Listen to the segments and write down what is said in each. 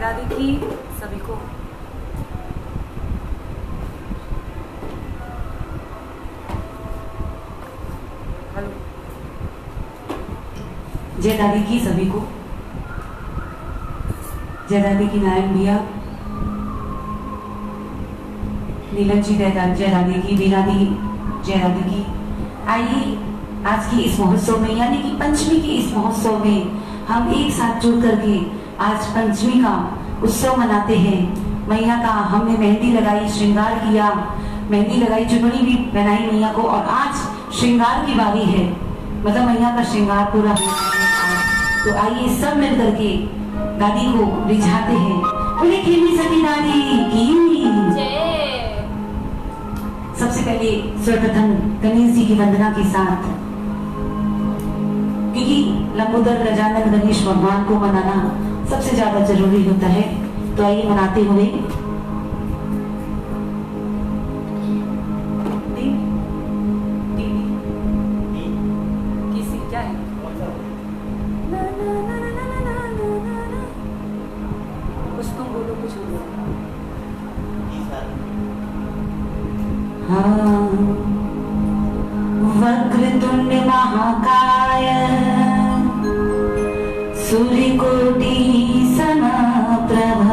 राधे की सभी को। हेलो। जय दादी की सभी को। जय दादी की नारायण भैया, नीलम जी, जय दादी की, बीना दी, जय दादी की। आइए आज की इस महोत्सव में, यानी कि पंचमी के इस महोत्सव में हम एक साथ जुड़ करके आज पंचमी का उत्सव मनाते हैं। मैया का हमने मेहंदी लगाई, श्रृंगार किया, मेहंदी लगाई, चुनरी भी पहनाई मैया को, और आज श्रृंगार की बारी है, मतलब मैया का श्रृंगार पूरा हो गया है। तो आइए सब मिल करके दादी को रिझाते हैं। बोले खेली सती दादी की जय। सबसे पहले सर्वप्रथम गणेश जी की वंदना के साथ, क्योंकि लंबोदर गजानन गणेश भगवान को मनाना सबसे ज्यादा जरूरी होता है। तो आइए मनाते हुए किसी क्या है? कुछ तुम बोलो, कुछ बोलो। हाँ, वक्रतुंड महाकाय सूर्यकोटि समप्रभ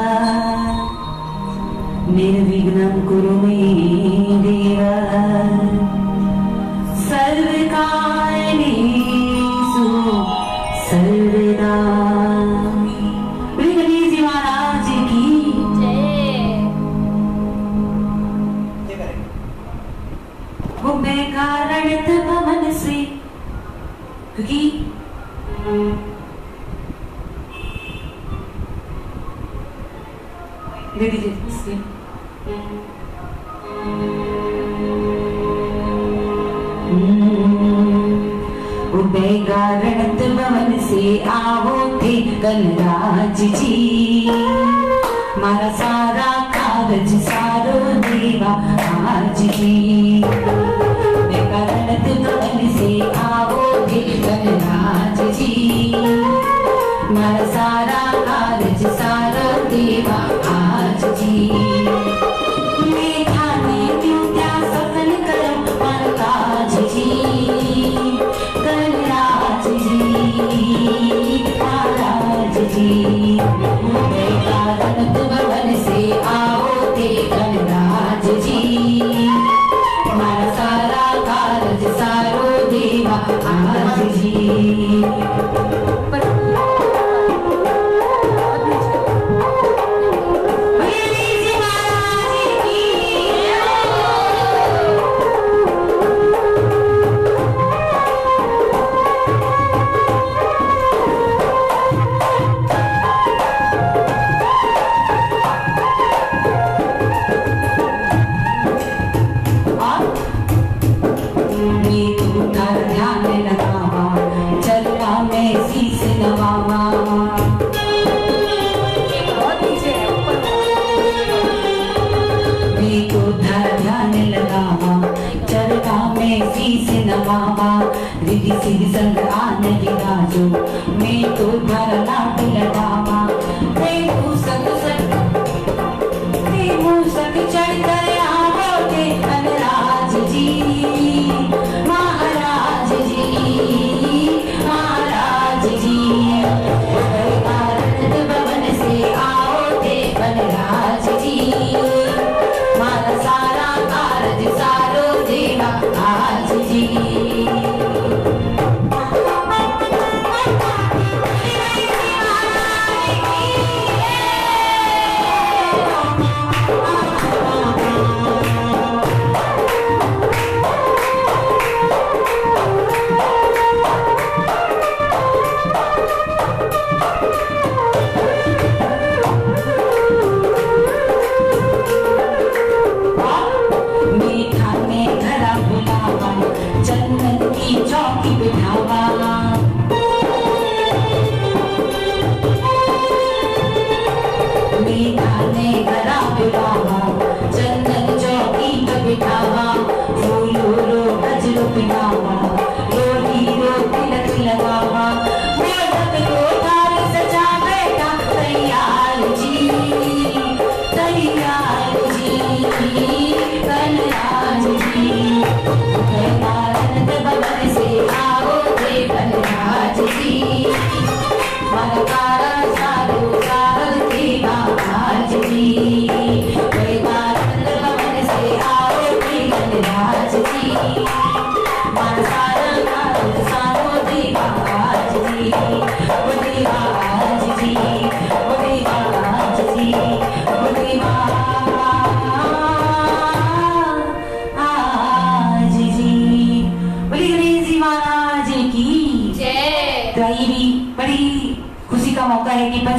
निर्विघ्नं कुरु मे देव सर्वकार्येषु सर्वदा। गणेश जी महाराज की जय। वो मैं कारण था पवन से, क्योंकि दे दीजिए इसके। कारण भवन से आओ थे गणराज जी, मारा सारा कागज सारो देवा आज जी। कारण भवन से आओ थे गणराज जी, मारा सारा कागज सारो देवा आज जी। भवन से आओ थे गणराज जी, हमारा सारा कारज सारो देवा आज जी। रिधि सिद्धि संग आनंद राजो, मैं तो धरना लड़ावा। प्रेमु संग चढ़ कर आओ थे गणराज जी, महाराज जी, महाराज जी। कारण भवन से आओ थे गणराज जी, मारा सारा कारज सारो देवा आज जी।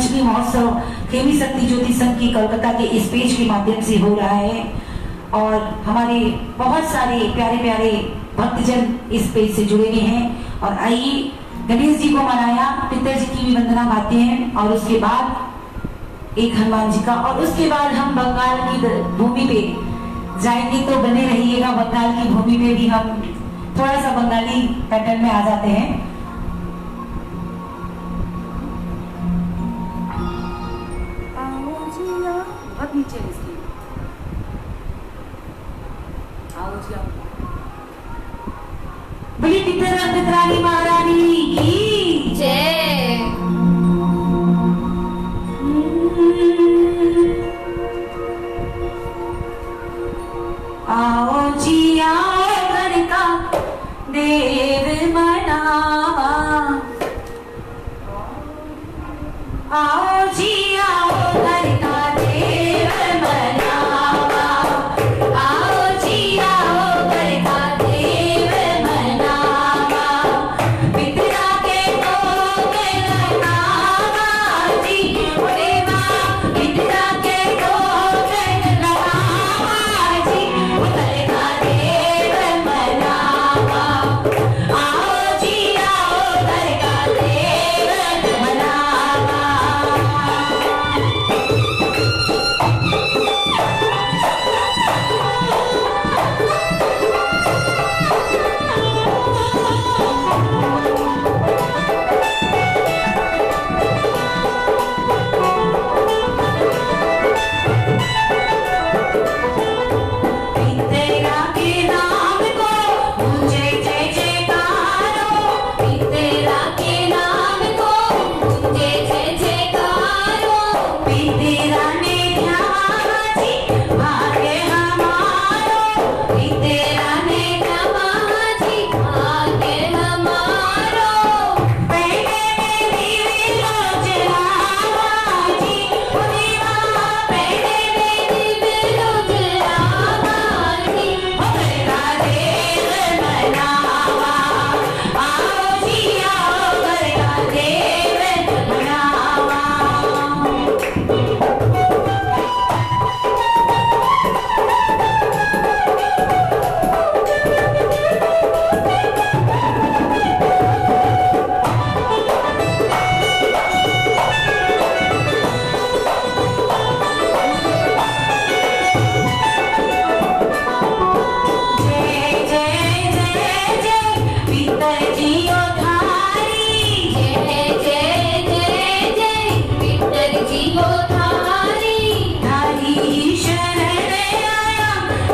पंचमी महोत्सव खेमी शक्ति ज्योति संघ की कोलकाता के इस पेज के माध्यम से हो रहा है और हमारे बहुत सारे प्यारे प्यारे भक्तजन इस पेज से जुड़े हुए हैं। और आइए गणेश जी को मनाया, पितरजी की भी वंदना गाते हैं और उसके बाद एक हनुमान जी का, और उसके बाद हम बंगाल की भूमि पे जाएंगे। तो बने रहिएगा, बंगाल की भूमि पे भी हम थोड़ा सा बंगाली पैटर्न में आ जाते हैं। आओ जी आओ, बहुत नीचे है इसकी। आओ जी आओ। बोली पितरानी महारानी की जय। आओ जी आओ घर का देव मनावा, आओ जी आओ घर का देव मनावा, आओ जी आओ घर का देव मनावा, पितरा के भोग लगावा जी, ओरे माँ पितरा के भोग लगावा जी, घर का देव मनावा, आओ जी आओ घर का देव मनावा। पितरा के नाम को मुझे जय जयकारो, पितरा के नाम को मुझे जय जयकारो, पितरा ने ध्यान जी भाग्य हमारो, पितरा ने ध्यान जी भाग्य हमारो, पहले मेरी रोजलावा जी, उदिवा पहले मेरी रोजलावा जी, घर का देव मनावा, आओ जी आओ घर का देव मनावा। जय जय जय जय पितरजी ओ धारी, जय जय जय जय पितरजी को धारी, धारी शरण आया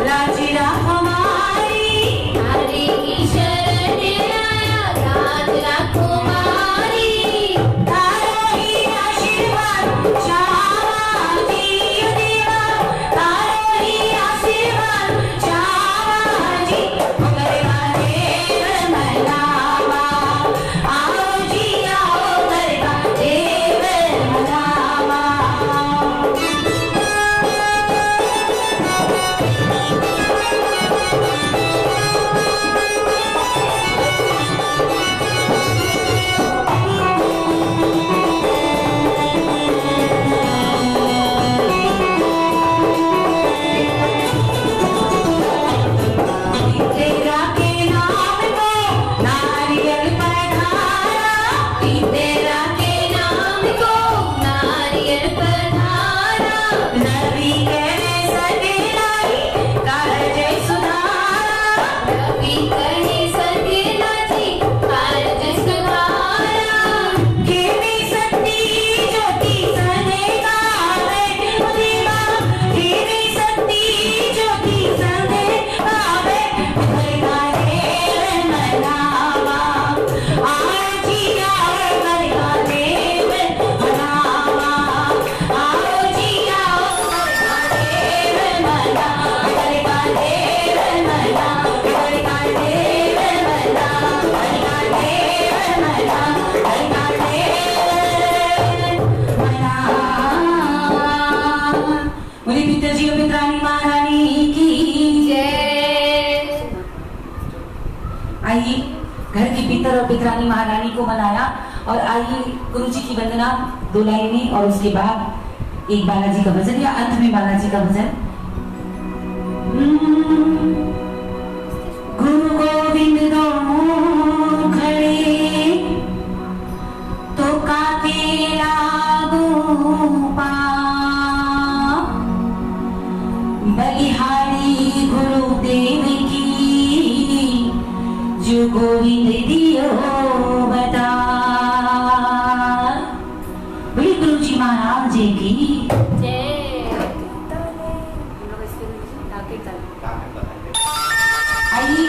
लाजिरा हमारी, धारी की शरण आया राज कुमारी, तारो ही आशीर्वाद चावा जी, देवा तारो ही आशीर्वाद चावा जी, घर का देव मनावा, आओ जी आओ घर का देव मनावा। पितरा के नाम को नारियल पधारा, पितरा के नाम को नारियल पधारा, रवि करे सगे लाई कारज सुधारा, रवि कहे सकेला जी कारज सुधारा, खेमी शक्ति ज्योति सने गावे, देवा खेमी शक्ति ज्योति सने गावे, घर का देव मनावा, आओ जी आओ घर का देव मनावा, आओ जी आओ घर का देव मना, घर का देव मना, घर का देव मना, घर का देव मना, घर का देव मना। बोले पितरजी और पितरानी महारानी की। जय। आइए घर की पितर और पितरानी महारानी को मनाया और आइए गुरु जी की वंदना 2 लाइनें और उसके बाद एक बालाजी का भजन या अंत में बालाजी का भजन। गुरु गोविंद दोनों खड़े तो काके लागू पा, बलिहारी गुरुदेव की जो गोविंद दियो बता। बोले गुरु जी महाराज जी की जय। आइए,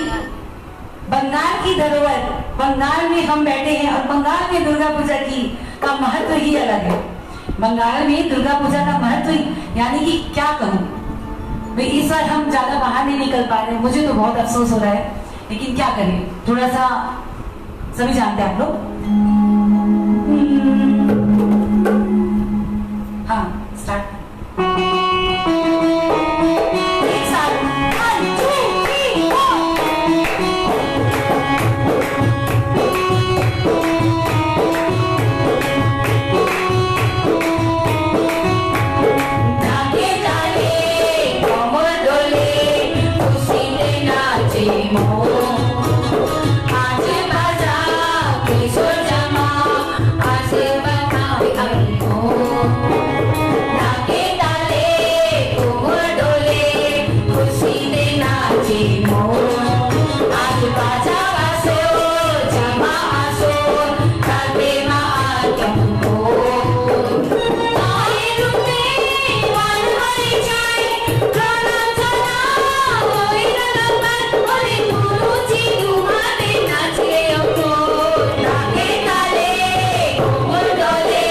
बंगाल की धरोहर, बंगाल में हम बैठे हैं और बंगाल में दुर्गा पूजा की का महत्व ही अलग है। बंगाल में दुर्गा पूजा का महत्व यानी कि क्या कहूँ भाई, इस बार हम ज्यादा बाहर नहीं निकल पा रहे हैं, मुझे तो बहुत अफसोस हो रहा है, लेकिन क्या करें, थोड़ा सा सभी जानते हैं आप लोग। हाँ स्टार्ट। एक साथ 1 2 3 धागे डाले कमर डोले खुशी से नाचे मोर। आज बाजा किशोर जमा आज बतावे हमको। धागे डाले कमर डोले खुशी से नाचे मोर। आज बाजा बासो जमा आसो खाते मार हमको। आए रुके वन हरी जाए गाना चला होई रंगत ओरे गुरुजी तुम्हारे नाचे हमको। धागे डाले कोमल डोले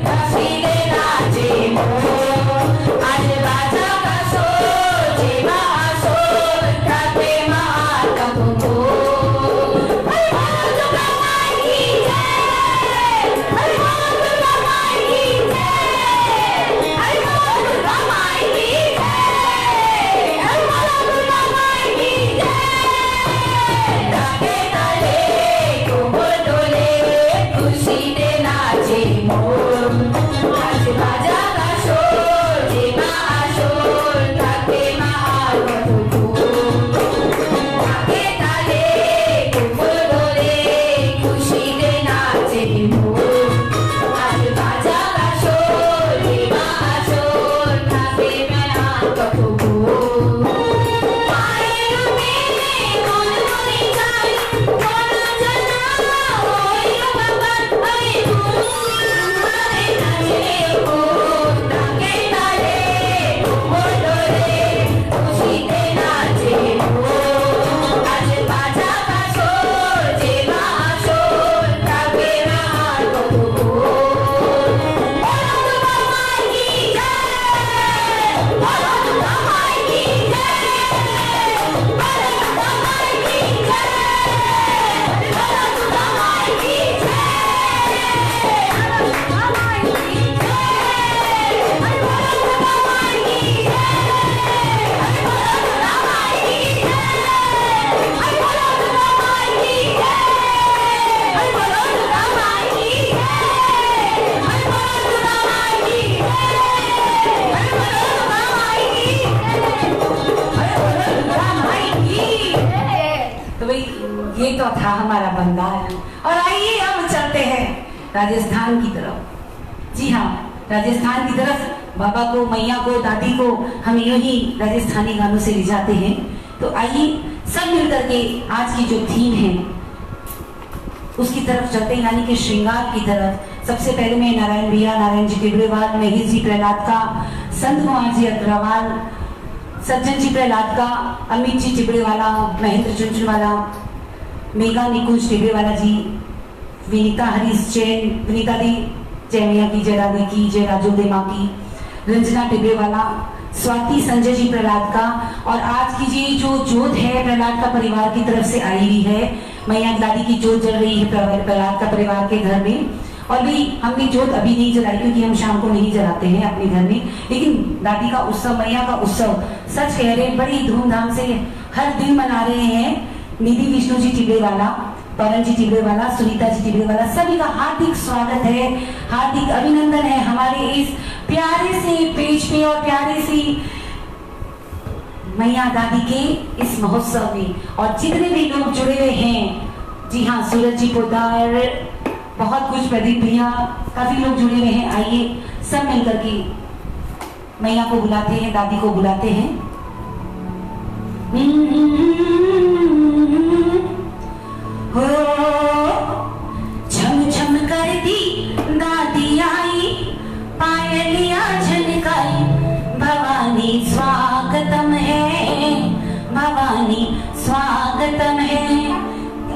खुशी से नाचे मोर। आज बाजा बासो जेमा आसो खाते मार हमको। हरि बोल दुर्गा माई की जय। हरि बोल दुर्गा माई की जय। हरि बोल दुर्गा माई की जय। हरि बोल दुर्गा माई की जय। धागे डाले कोमल डोले खुशी से नाचे मोर। आज बाजा का शोर जेमा आशोर खाते मार हमको। धागे डाले कोमल डोले खुशी से नाचे मोर। आज बाजा का शोर जेमा आशोर खाते मार हमको। आए रुके कौन होई जाए गाना चला होई रंगत ओरे गुरुजी तुम्हारे नाचे हमको। धागे डाले कोमल डोले खुशी से नाचे मोर। आज बाजा का शोर जेमा आशोर खाते मार हमको। बोलो दुर्गा माई की जय। बोलो दुर्गा माई की जय। बोलो दुर्गा माई की जय। बोलो दुर्गा माई की जय। बोलो दुर्गा माई की जय। बोलो दुर्गा माई की जय। बोलो दुर्गा माई की जय। बोलो दुर्गा माई की जय। बोलो दुर्गा माई की जय। बोलो दुर्गा माई की जय। बोलो दुर्गा माई की जय। बोलो दुर्गा माई की। तो भाई ये तो था हमारा बंगाल, और आइए हम चलते हैं राजस्थान की तरफ। जी हाँ, राजस्थान की तरफ बाबा को, मैया को, दादी को हम यूं ही राजस्थानी गानों से रिझाते हैं। तो आइए सब मिलकर के आज की जो थीम है उसकी तरफ चलते हैं, यानी कि श्रृंगार की तरफ। सबसे पहले मैं नारायण भैया, नारायण जी टिबरेवाल, महेश जी प्रहलाद का, संत कुमार जी अग्रवाल, सज्जन जी प्रहलाद का, अमित जी टिबरेवाला, महेंद्र चुनचुनवाला, मेघा निकुंज टिबरेवाला जी, विनीता हरीश जैन, विनीता दी, जय मैया की, जय राधे की, जय राजोदे माँ की, रंजना टिबरेवाला, स्वाति संजय जी प्रहलाद का। और आज की जी जो जोत है प्रहलाद का परिवार की तरफ से आई हुई है, मैया दादी की जोत जल रही है प्रहलाद का परिवार के घर में। और भी हमने जोत अभी नहीं जलाई क्योंकि हम शाम को नहीं जलाते हैं अपने घर में, लेकिन दादी का उत्सव, मैया का उत्सव सच कह रहे हैं बड़ी धूमधाम से हर दिन मना रहे हैं निधि विष्णु जी टिबरेवाला, पवन जी टिबड़ेवाला, सुनीता जी टिबड़ेवाला, सभी का हार्दिक स्वागत है, हार्दिक अभिनंदन है हमारे इस प्यारे से पेज पे और प्यारे सी मैया दादी के इस महोत्सव में। और जितने भी लोग जुड़े हुए हैं, जी हाँ, सूरज जी पोदार, बहुत कुछ, प्रदीप भैया, काफी लोग जुड़े हुए हैं। आइए सब मिलकर के मैया को बुलाते हैं, दादी को बुलाते हैं। हो झम झम करती दादी आई, पायलिया झनकाई, भवानी स्वागतम है, भवानी स्वागतम है।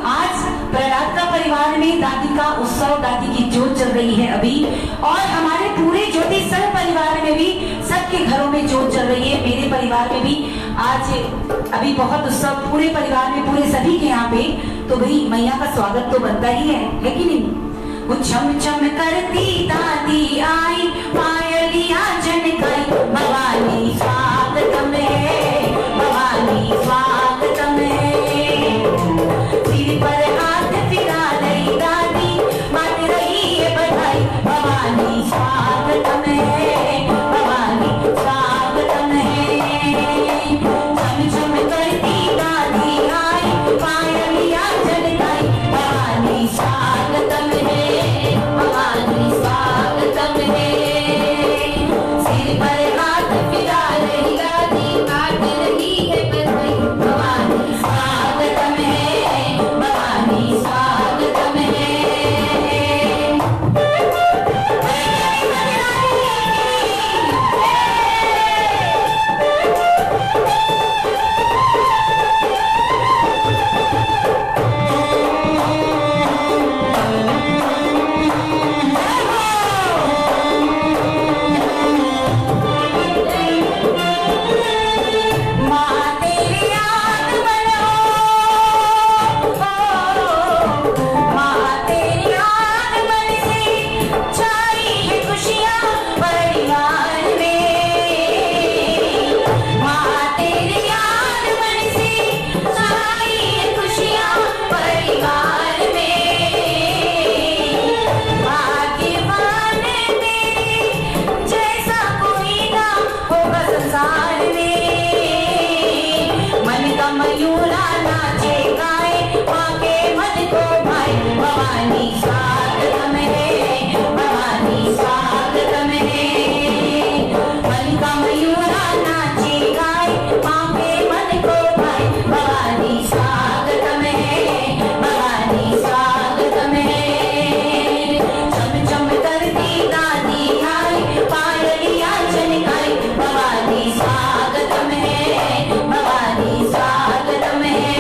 आज प्रहलाद का परिवार में दादी का उत्सव, दादी की जोत चल रही है अभी, और हमारे पूरे ज्योति सब परिवार में भी, सबके घरों में जोत चल रही है। मेरे परिवार में भी आज अभी बहुत उत्सव, पूरे परिवार में, पूरे सभी के यहाँ पे, तो भाई मैया का स्वागत तो बनता ही है कि नहीं। वो छम छम करती दादी आई, पायलिया झनकाई, भवानी स्वागतम है, भवानी स्वागतम है। सिर पर हाथ फिरा रही दादी, मात रही है बधाई, भवानी स्वागतम है, भवानी स्वागतम है। छम छम करती दादी आई, पायलिया झनकाई, भवानी स्वागतम है, भवानी स्वागतम है। सिर पर हाथ फिरा रही दादी, मात रही है बधाई, भवानी स्वागतम है, भवानी स्वागतम है। माँ तेरे आगमन हो, माँ तेरे आगमन से छाई है खुशियाँ परिवार में। माँ तेरे आगमन से छाई है खुशियाँ परिवार में। भाग्यवान तेरे जैसा कोई ना होगा संसार में। मन का मयूरा नाचे गाए, माँ के मन को भाई, भवानी स्वागतम है, भवानी स्वागतम है। मन का मयूरा नाचे गाए, माँ के मन को भाई, भवानी स्वागतम है, भवानी स्वागतम है। चम चम करती दादी आई, पायलिया झनकाई, भवानी स्वागतम है, भवानी स्वागतम है।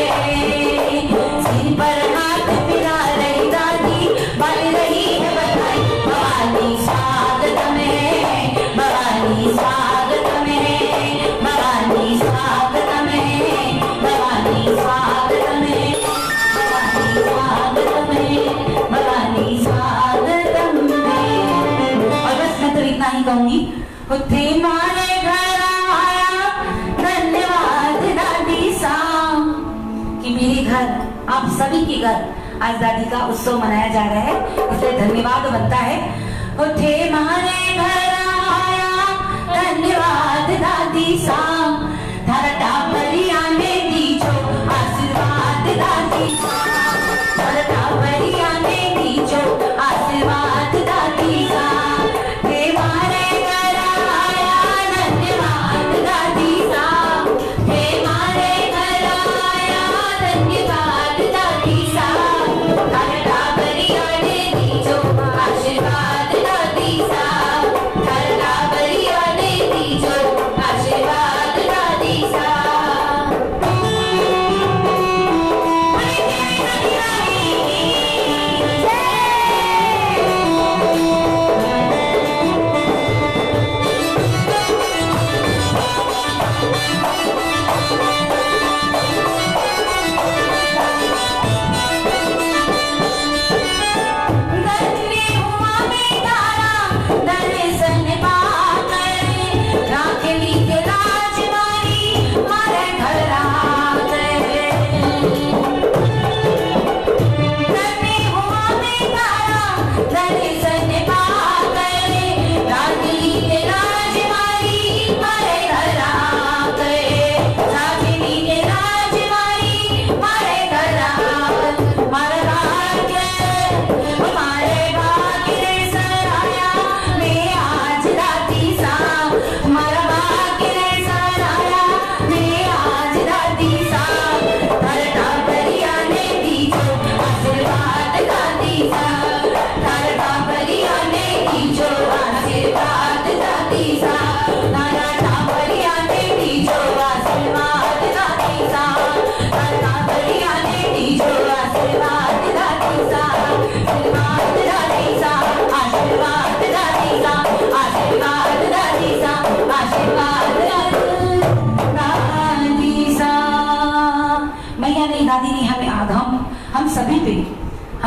सिर पर हाथ फिरा रही दादी, बन रही है बधाई, भवानी स्वागतम है, भवानी स्वागतम है, भवानी स्वागतम है, भवानी स्वागतम है, भवानी स्वागतम है, भवानी स्वागतम है। और बस मैं तो इतना ही कहूंगी, थे मारे घर आया, धन्यवाद दादी साम, कि मेरे घर, आप सभी के घर आज दादी का उत्सव मनाया जा रहा है, इसलिए धन्यवाद बनता है। थे मारे घर आया, धन्यवाद दादी साम, थारा टापरिया ने दीजो आशीर्वाद दादी साम, थारा टापरिया ने दीजो आशीर्वाद दादी साम। थे मारे घर आया, धन्यवाद दादी साम, थे मारे घर आया, धन्यवाद दादी साम, थारा टापरिया ने दीजो आशीर्वाद दादी साम, थारा टापरिया ने दीजो आशीर्वाद दादी ने हमें हम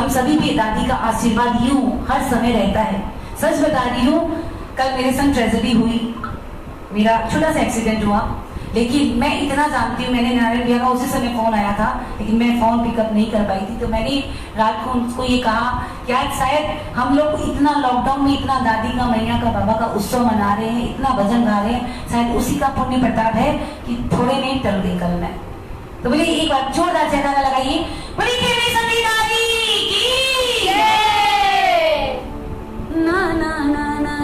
सभी पे दादी का आशीर्वाद यूं हर समय रहता है। सच बता रही हूँ, कल मेरे संग ट्रेजेडी हुई, मेरा छोटा सा एक्सीडेंट हुआ, लेकिन मैं इतना जानती हूँ, मैंने नारायण भैया का उसी समय फोन आया था, लेकिन मैं फोन पिकअप नहीं कर पाई थी। तो मैंने रात को उनको ये कहा कि आज शायद हम लोग इतना लॉकडाउन में इतना दादी का, मैया का, बाबा का उत्सव मना रहे हैं, इतना भजन गा रहे हैं, शायद उसी का पुण्य प्रताप है कि थोड़े में टल गई कल मैं। तो बोले एक बार जोरदार जयकारा लगाइए, बोली केवली सती दादी की जय। ना ना ना ना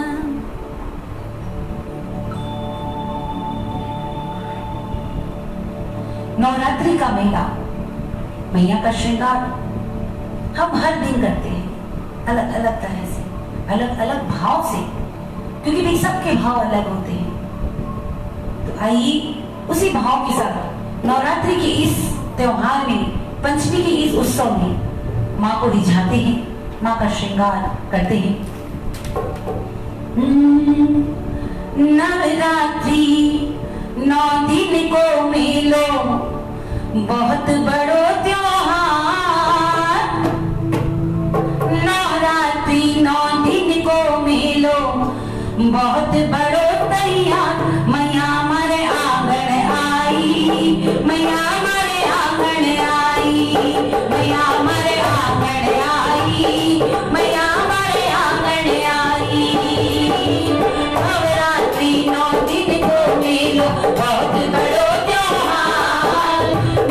नवरात्रि का मेला, मैया का श्रृंगार हम हर दिन करते हैं, अलग अलग तरह से, अलग अलग भाव से, क्योंकि भाई सबके भाव अलग होते हैं। तो आइए उसी भाव के साथ नवरात्रि के इस त्योहार में, पंचमी के इस उत्सव में माँ को रिझाते हैं, माँ का श्रृंगार करते हैं। नवरात्रि 9 दिन को मिलो बहुत बड़ो त्योहार, नवरात्रि 9 दिन को मिलो बहुत बड़ो तैयार। मैया हमारे आंगन आई, मैया हमारे आंगन आई, मैया हमारे आंगन आई, मैया हमारे आंगन आई। नवरात्रि 9 दिन को मिलो बहुत बड़ो त्योहार,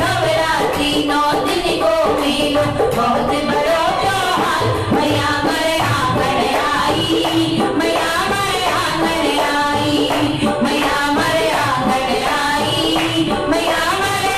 नवरात्रि 9 दिन को मिलो बहुत बड़ो त्योहार। मैया हमारे आंगन आई, मैया हमारे आंगन आई, मैया हमारे आंगन आई, मैया हमारे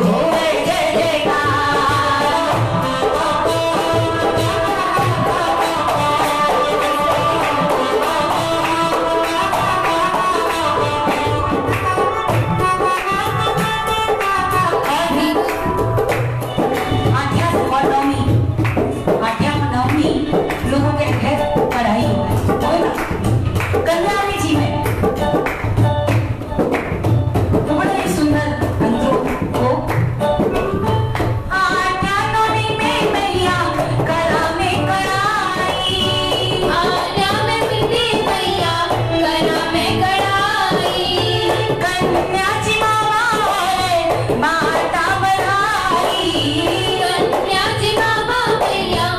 होवे जय जयकार। आठ्या और नवमी, आठ्या और नवमी लोगों के घर पढ़ाई हो है ना, कल्याणी जी में तो बड़ा ही सुंदर अंतरों को आठ्या नवमी में मैया कला में कढ़ाई, आल्या में बिंदी मैया कला में कढ़ाई, कन्या जी मामा है माता बढ़ाई, कन्या जी बाबा मैया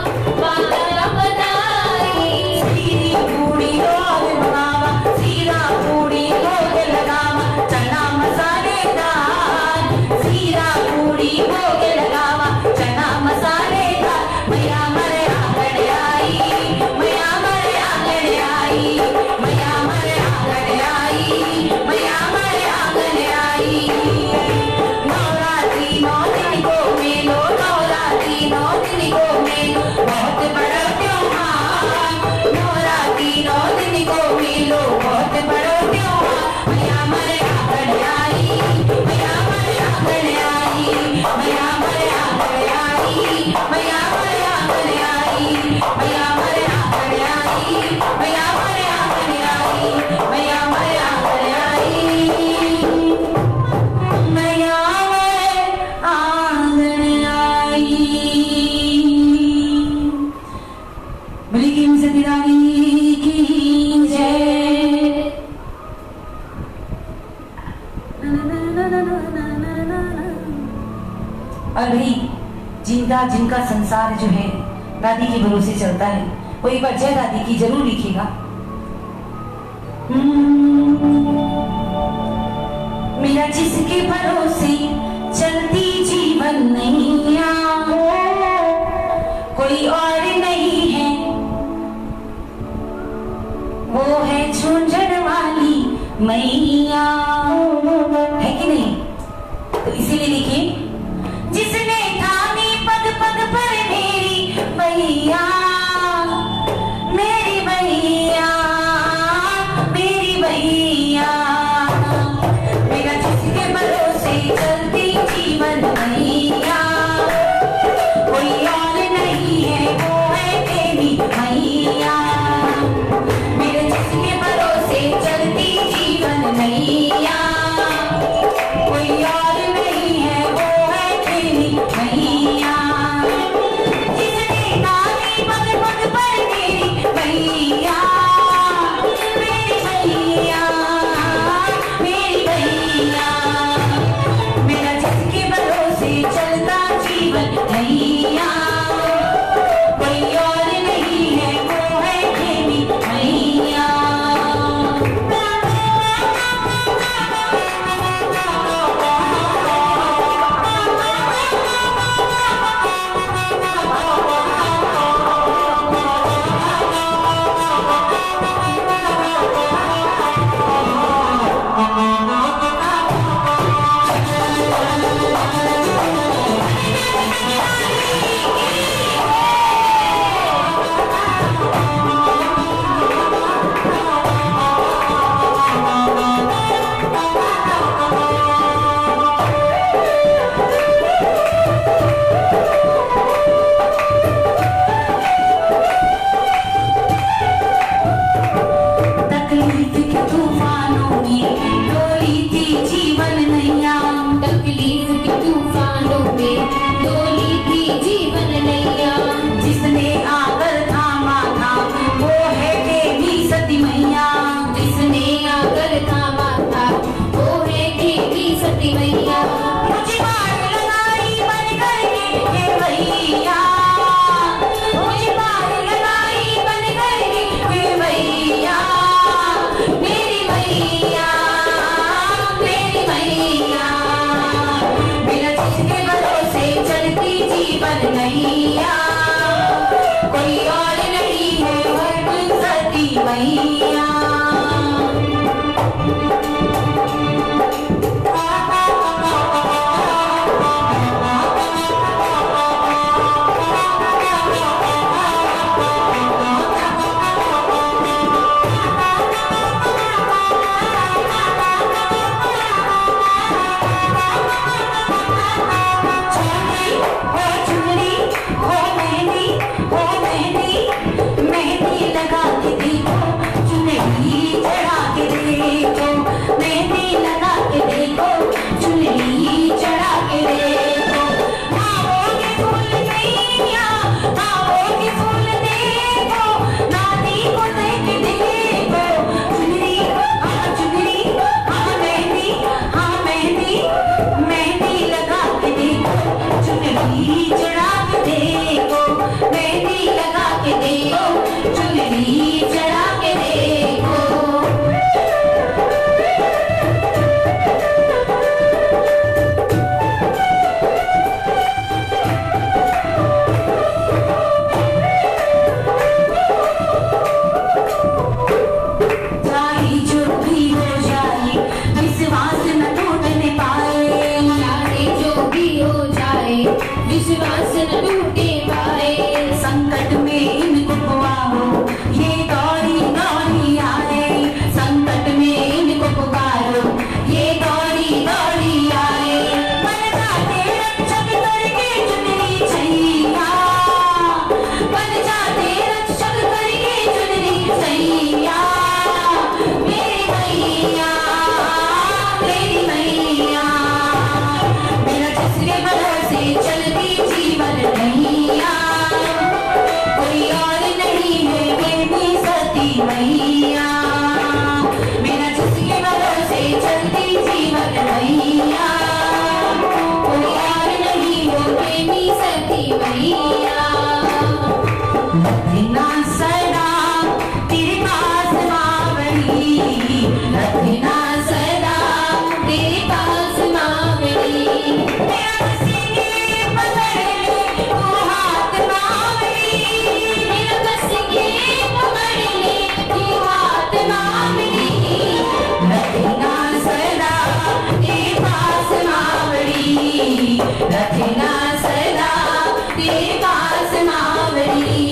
बाला बनाई, सीरी पूड़ी लोग बनावा, सीरा पूड़ी लोग लगावा, चना मसालेदार, सीरा पूड़ी लोग लगावा, चना मसालेदार। मैया मरे आंगन आई, मैया मरे आंगन आई, मैया मरे आंगन आई, मैया मरे आंगन आई। नवरात्रि 9 दिन को मेलो, नवरात्रि 9 दिन को मेलो, बहुत बड़ा त्योहार। नवरात्रि 9 दिन को मेलो, बहुत बड़ा त्योहार। मैया मरे आंगन आई, मैया मरे आंगन आई, मैया मरे आंगन आई, मैया मरे आंगन आई, मैया मरे आंगन आई, मैया मरे आंगन आई, मैया मरे आंगन आई, मैया मरे आंगन आई। बड़ी कीम से दिलानी की जय। और भाई जिनका संसार जो है दादी के भरोसे चलता है वो एक बार जय दादी की जरूर लिखिएगा। मेरा जिसके भरोसे चलती जीवन नैया, कोई और नहीं है, वो है झुंझुन वाली मैया, है कि नहीं? तो इसीलिए लिखिए, जिसने थामी पग पग पर मेरी मैया, मेरी मैया, मेरी मैया, मेरा जिसके भरोसे चलती जीवन मैया, कोई और नहीं है, वो है तेरी मैया। मेरे जिसके भरोसे चलती जीवन मैया, कोई और नहीं है, वो है तेरी मैया। जिसने ताली पग पग पर मेरी मैया, मेरी मैया, मेरी मैया, मेरा जिसके भरोसे चलता जीवन मैया, कोई और नहीं है, वो है तेरी मैया। तकलीफ के तूफानों में डोली थी जीवन नैया, तकलीफ के तूफानों में डोली थी जीवन नैया, जिसने आकर थामा था वो है देवी सती मैया, जिसने आकर थामा था वो है देवी सती मैया। मुझे बाढ़ लगाई बन करके हे भैया, मुझे बाढ़ लगाई बन करके हे भैया, मेरी मैया, मेरी मैया, मेरा जिसके भरोसे चलती जीवन नैया, कोई और नहीं है, वह सती मैया। रखना सदा तेरे पास मावड़ी। रखना सदा तेरे पास मावड़ी।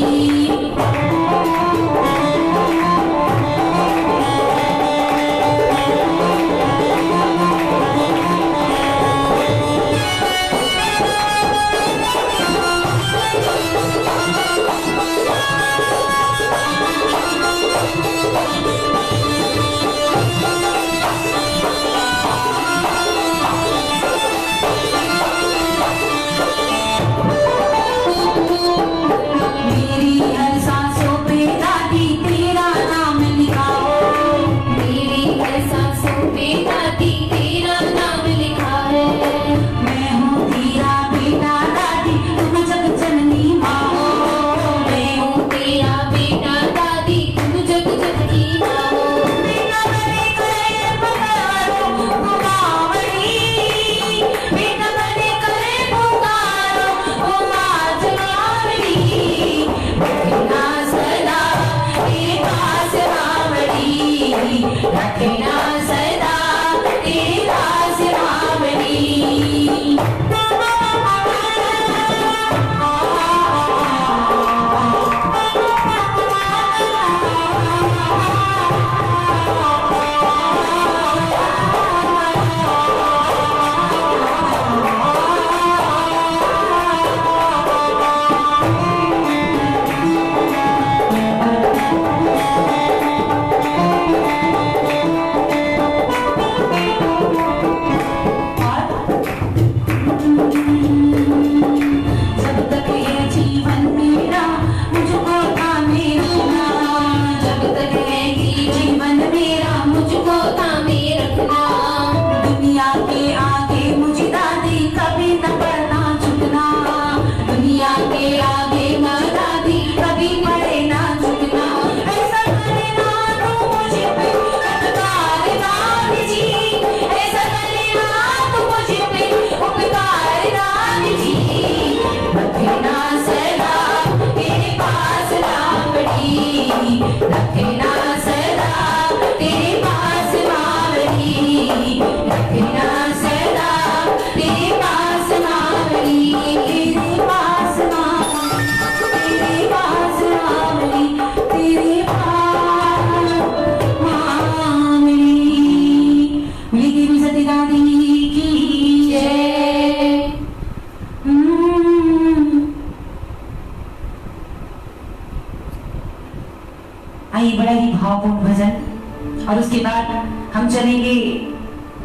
रखना सदा तेरे पास मावड़ी। रखना सदा तेरे पास मावड़ी। तेरे पास तेरे पास मावड़ी। तेरे पास मावड़ी। बोली देवी सती दादी की जय। आइए, बड़ा ही भावपूर्ण भजन और उसके बाद हम चलेंगे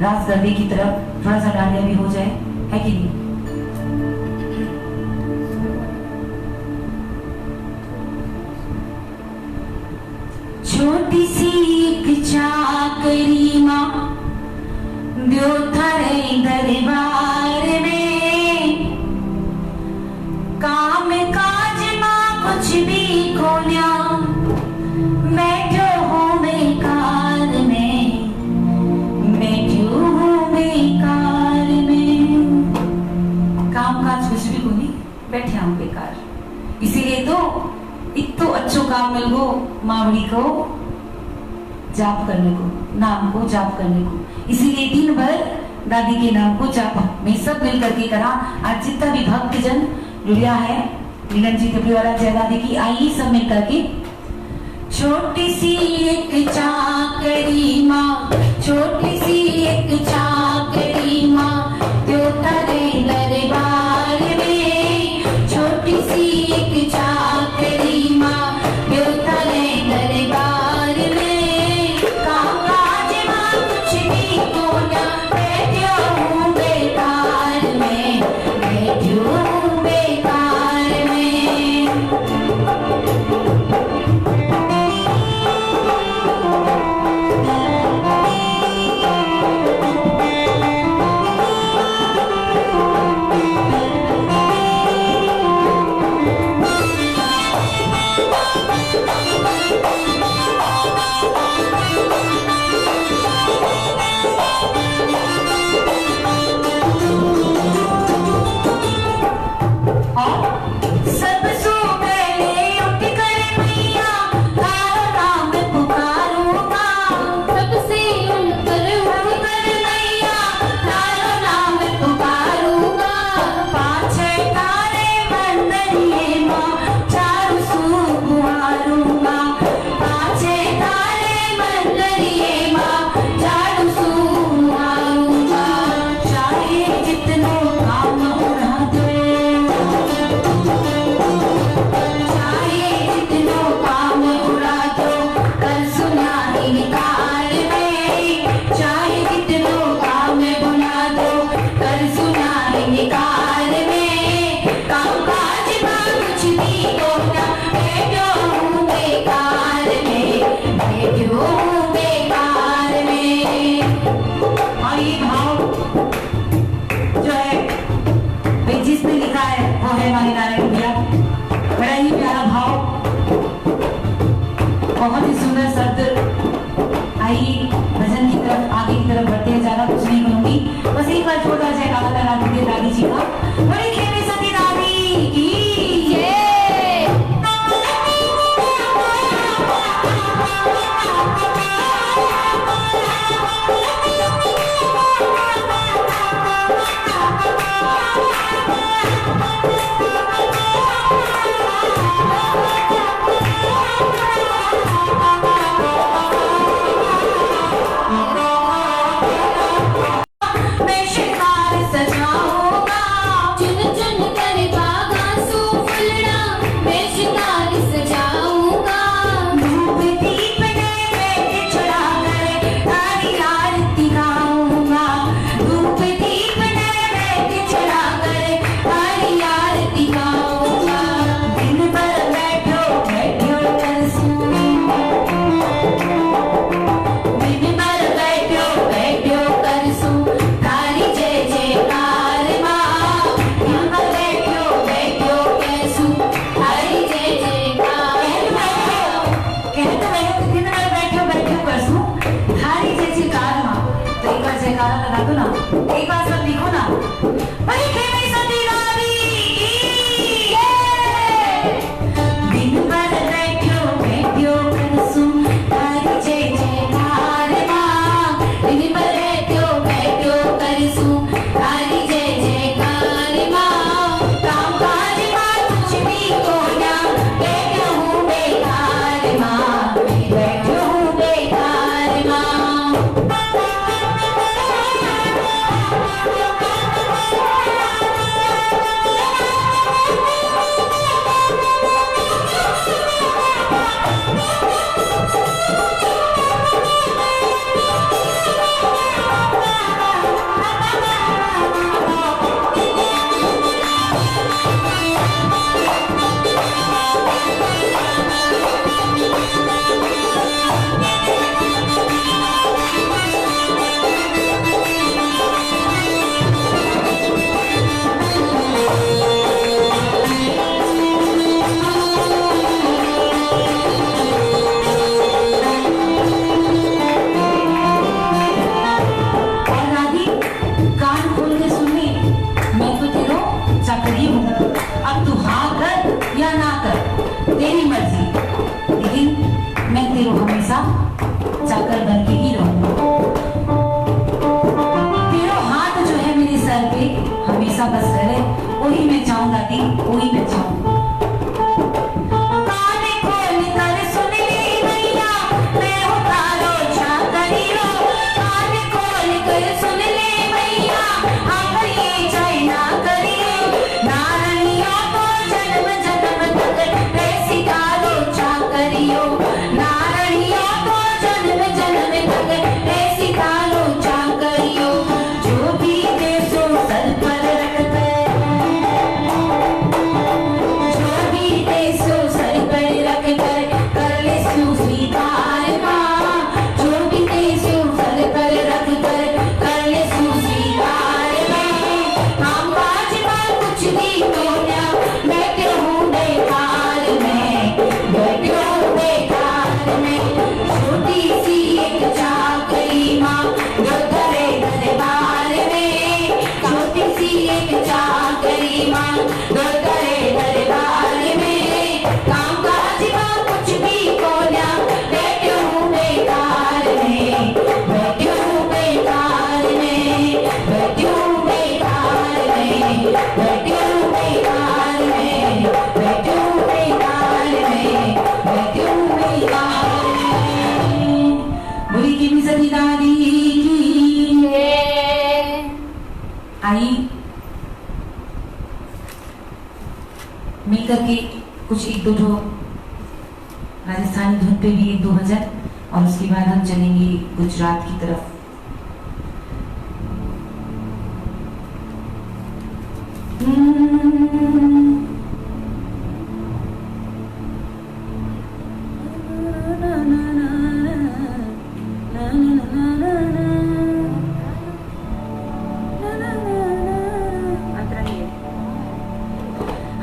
रास गरबे की तरफ। थोड़ा सा डांडिया भी हो जाए, है कि नहीं? छोटी सी एक चाकरी माँ द्यो थारे दरबार में, काम काज माँ कुछ भी खोलिया बैठो हूँ बेकार में, बैठो हूँ बेकार में। काम काज कुछ भी कोनी, बैठे हूँ बेकार। इसीलिए तो इतो अच्छो काम मिल गो मावड़ी को जाप करने को, नाम को जाप करने को। इसीलिए दिन भर दादी के नाम को जाप में सब मिल करके करा। आज जितना भी भक्तजन जुड़िया है, नीलम जी कपड़े वाला जय दादी की, आइए सब मिल करके। छोटी सी एक चाकरी माँ, छोटी सी एक चाकरी माँ त्यो तारे दरबार में। छोटी सी एक चाकरी माँ त्यो तारे दरबार में, काम काज माँ कुछ भी कोना, बैठो हूँ बेकार में, बैठो हूँ बेकार में। बहुत ही सुंदर शब्द। आइए भजन की तरफ, आगे की तरफ बढ़ते हैं। ज्यादा कुछ नहीं कहूंगी, बस एक बार छोटा जयकारा लगा दीजिए दादी जी का। बड़ी खेमी सती दादी की एक बार सब लिखो ना। बड़ी खेमी सती दादी की दिन भर बैठो बैठो करसूं तारी जय जयकार मां। दिन भर बैठो बैठो करसूं तारी जय जयकार मां। काम काज मां कुछ भी हो ना, बैठो हूँ बेकार मां, बैठो हूँ बेकार मां। तेरी मर्जी, लेकिन मैं तेरे हमेशा चाकर बन के ही रहूंगा। तेरा हाथ जो है मेरे सर पे हमेशा बस करे, वही मैं चाहूँ दादी, वही मैं चाहूँ। कान खोल कर सुन ले भैया, मैं हूँ तारो चाकरियो। कान खोल कर सुन ले भैया, आप ये जय ना करियो। नारनियों को जन्म जन्म तक सितारो चाकरियो, नारनियों को जन्म जन्म तक सितारो चाकरियो। जो भी देशों सर पर रख कर, जो भी देशों सर पर रख कर ले स्वीकार मां। जो भी देशों सर पर रख कर ले स्वीकार मां। काम काज मां कुछ भी तो ना, मैं क्यों हूँ बेकार में, बैठो बेकार में। छोटी सी एक चाकरी माँ जो करे दरबार में, छोटी सी एक चाकरी माँ जो करे दरबार में। काम काज माँ कुछ भी कोना, बैठो बेकार में, बैठो बेकार में, बैठो बेकार में, बैठो बेकार में, बैठो बेकार में, बैठो बेकार में। बुरी खेमी सती दादी की आई मिलकर के कुछ एक दो राजस्थानी धुन पे भी एक दो भजन, और उसके बाद हम चलेंगे गुजरात की तरफ।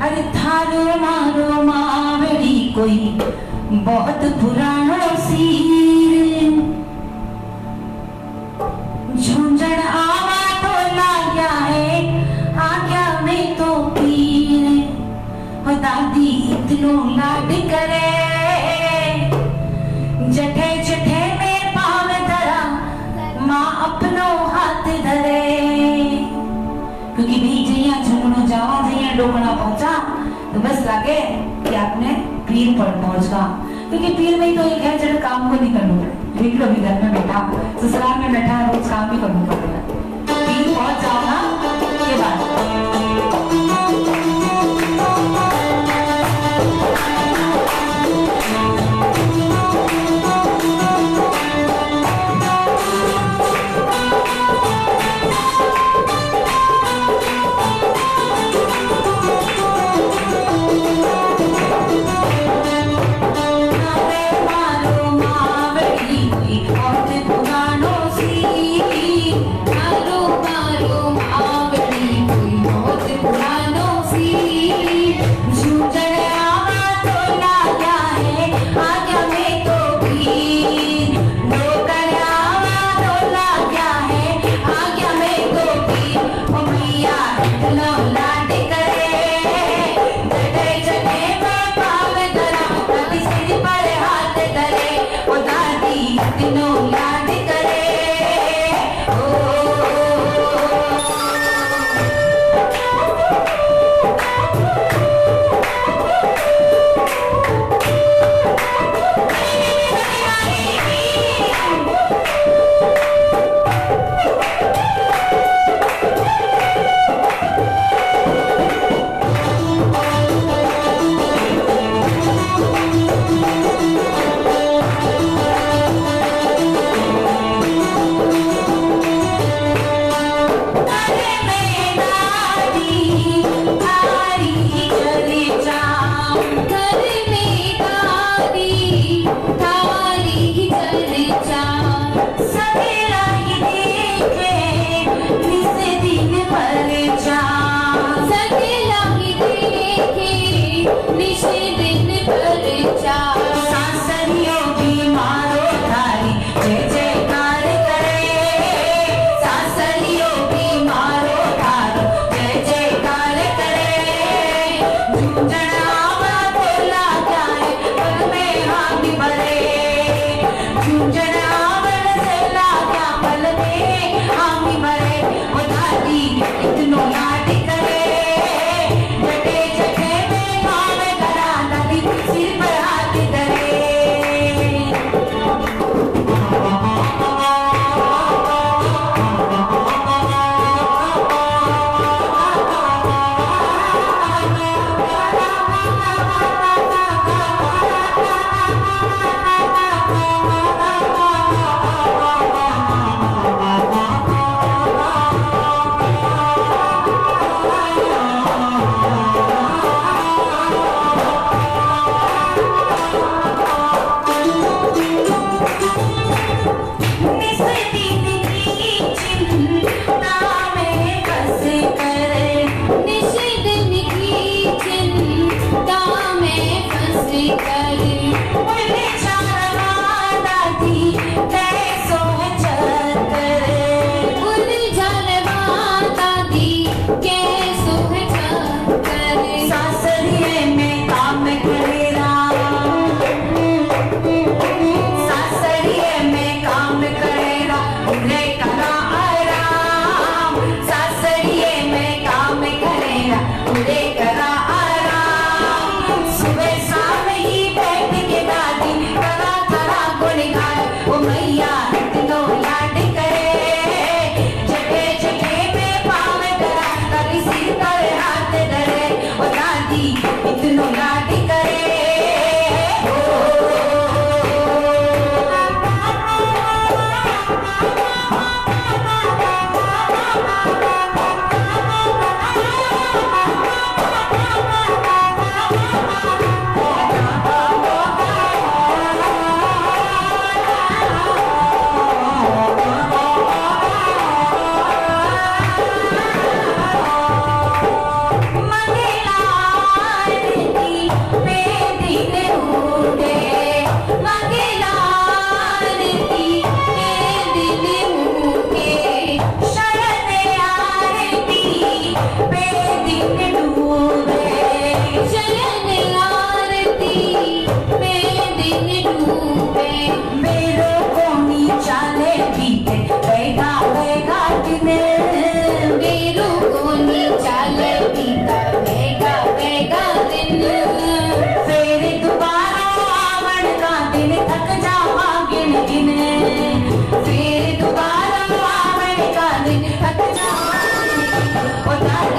अरे थारो मारो मावड़ी कोई बहुत पुरानो सीर झुंझण आवा तो लाग्या है आज्ञा में तो पीर हो दादी इतनो लाड करे जठे जठे में पाव धरा माँ अपनो हाथ धरे क्योंकि भी जइया झुंझणो जावा जइया डोकना पहुंचा तो बस लगे कि आपने पीर पर पहुंच गया क्योंकि पीर में ही तो एक है जब काम को नहीं करना पड़े देख लो भी घर में बैठा ससुराल में बैठा रोज काम भी करना पड़ेगा पीर पहुंच जाओ ना के बाद मारो मारो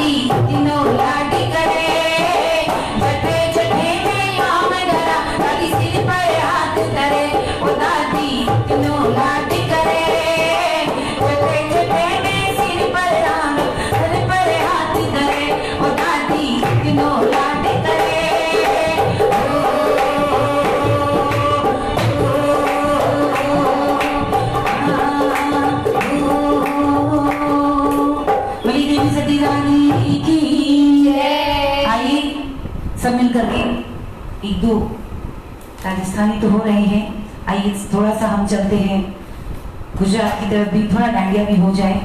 दादी तीनों लाडी करे छठे छठे में काम धरा दादी सिर पर हाथ धरे ओ दादी तीनों लाडी करे छठे छठे में सिर पर हाथ धरे ओ दादी तीनों लाडी करे आइए सब मिल करके एक दो राजस्थानी तो हो रहे हैं, आइए थोड़ा सा हम चलते हैं गुजरात की तरफ भी, थोड़ा डांडिया भी हो जाए।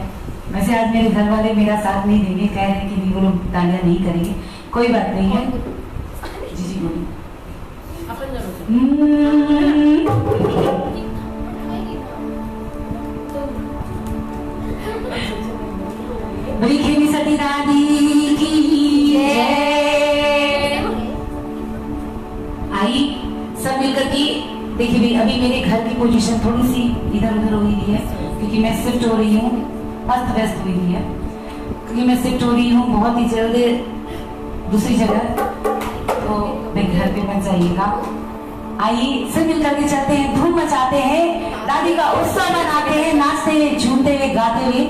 वैसे आज मेरे घर वाले मेरा साथ नहीं देंगे, कह रहे हैं कि भी वो लोग डांडिया नहीं करेंगे, कोई बात नहीं है। जी जी बोलिए। बड़ी खेमी सती दादी की जय। आई सब मिलकर के देखिए भाई, अभी मेरे घर की पोजीशन थोड़ी सी इधर उधर हुई है क्योंकि मैं शिफ्ट हो रही हूँ, अस्त व्यस्त हुई है क्योंकि मैं शिफ्ट हो रही हूँ बहुत ही जल्द दूसरी जगह, तो मैं घर पे मत जाइएगा। आइए सब मिलकर के चलते हैं, धूम मचाते हैं, दादी का उत्सव मनाते हैं, नाचते हुए झूमते हुए गाते हुए।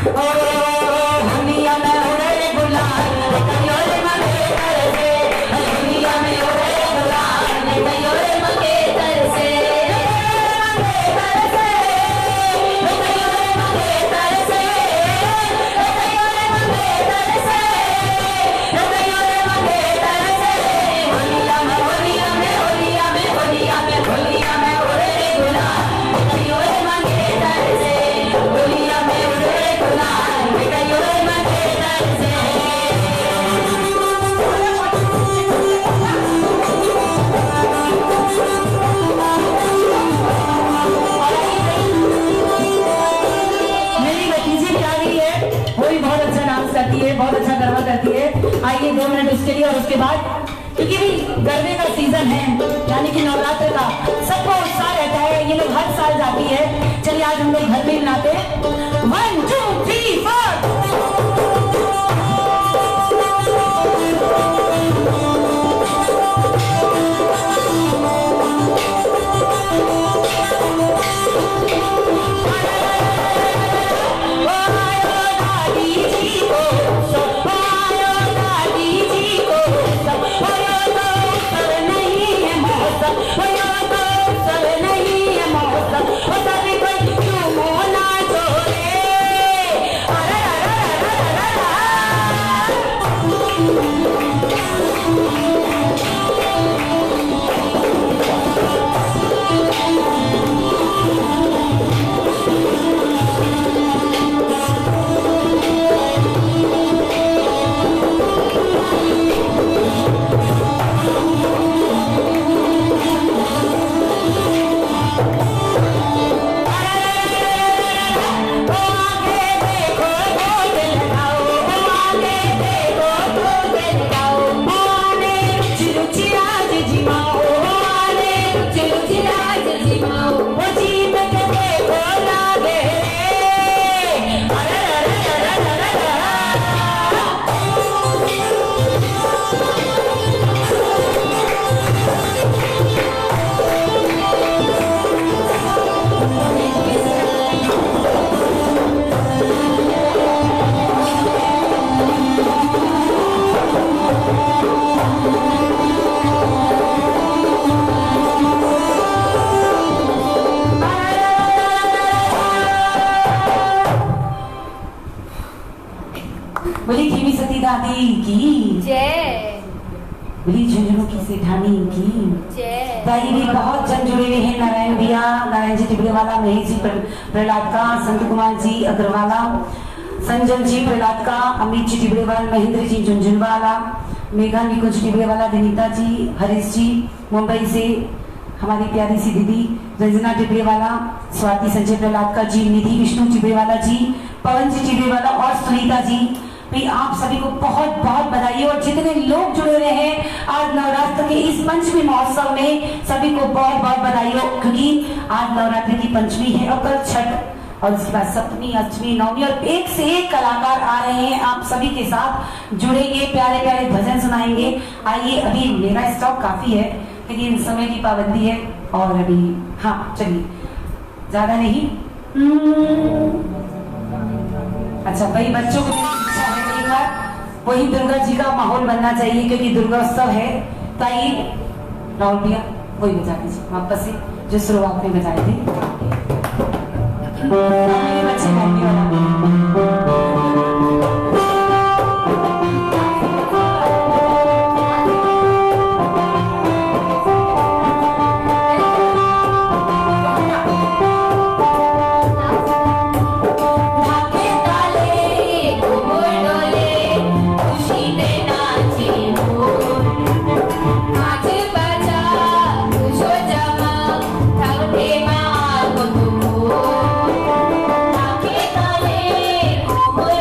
ओ दुनिया में उड़े गुलाल कयो रे मंगेतर से, दुनिया में उड़े गुलाल कयो रे मंगेतर से, मंगेतर से, कयो रे मंगेतर से, कयो रे मंगेतर से, कयो रे मंगेतर से, होलिया में होलिया में होलिया में होलिया में होलिया में उड़े गुलाल कयो रे मंगेतर से, होलिया में उड़े गुलाल कयो रे मंगेतर से। मेरी भतीजी प्यारी है, वो भी बहुत अच्छा डांस करती है, बहुत अच्छा गरबा करती है। आइए 2 मिनट उसके लिए, और उसके बाद क्योंकि भी गरबे का सीजन है यानी कि नवरात्र का सबको उत्साह रहता है, ये लोग हर साल जाती है। चलिए आज हम लोग घर में मनाते हैं। 1 2 3 4 बोली खीमी सती दादी की जय, बोली झुंझुनू की सेठानी की जय। ताई भी बहुत जन जुड़े हुए हैं। नारायण भैया, नारायण जी टिबड़ेवाला, महेश जी प्रहलाद का, संत कुमार जी अग्रवाला, संजन जी प्रहलाद का, अमित जी टिबड़ेवाल, महेंद्र जी झुंझुनवाला, मेघा निकुंज टिबड़ेवाला, विनीता जी, हरीश जी मुंबई से, हमारी प्यारी सी दीदी रंजना टिबड़ेवाला, स्वाति संजय प्रहलाद का जी, निधि विष्णु टिबड़ेवाला जी, पवन जी टिबड़ेवाला और सुनीता जी भी आप सभी को बहुत बहुत बधाई। और जितने लोग जुड़े हुए हैं आज नवरात्र के इस पंचमी महोत्सव में सभी को बहुत बहुत बधाई हो, क्योंकि आज नवरात्रि की पंचमी है और कल छठ और उसके बाद सप्तमी, अष्टमी, नवमी और एक से एक कलाकार आ रहे हैं, आप सभी के साथ जुड़ेंगे, प्यारे प्यारे भजन सुनाएंगे। आइए, अभी मेरा स्टॉक काफी है लेकिन समय की पाबंदी है और अभी हाँ चलिए ज्यादा नहीं। अच्छा भाई, बच्चों को इच्छा है एक बार वही दुर्गा जी का माहौल बनना चाहिए क्योंकि दुर्गा उत्सव है। तो आइए राहुल भैया वही बजा दीजिए वापस से जो शुरुआत में बजाए थे। बच्चे गाने वाला Oh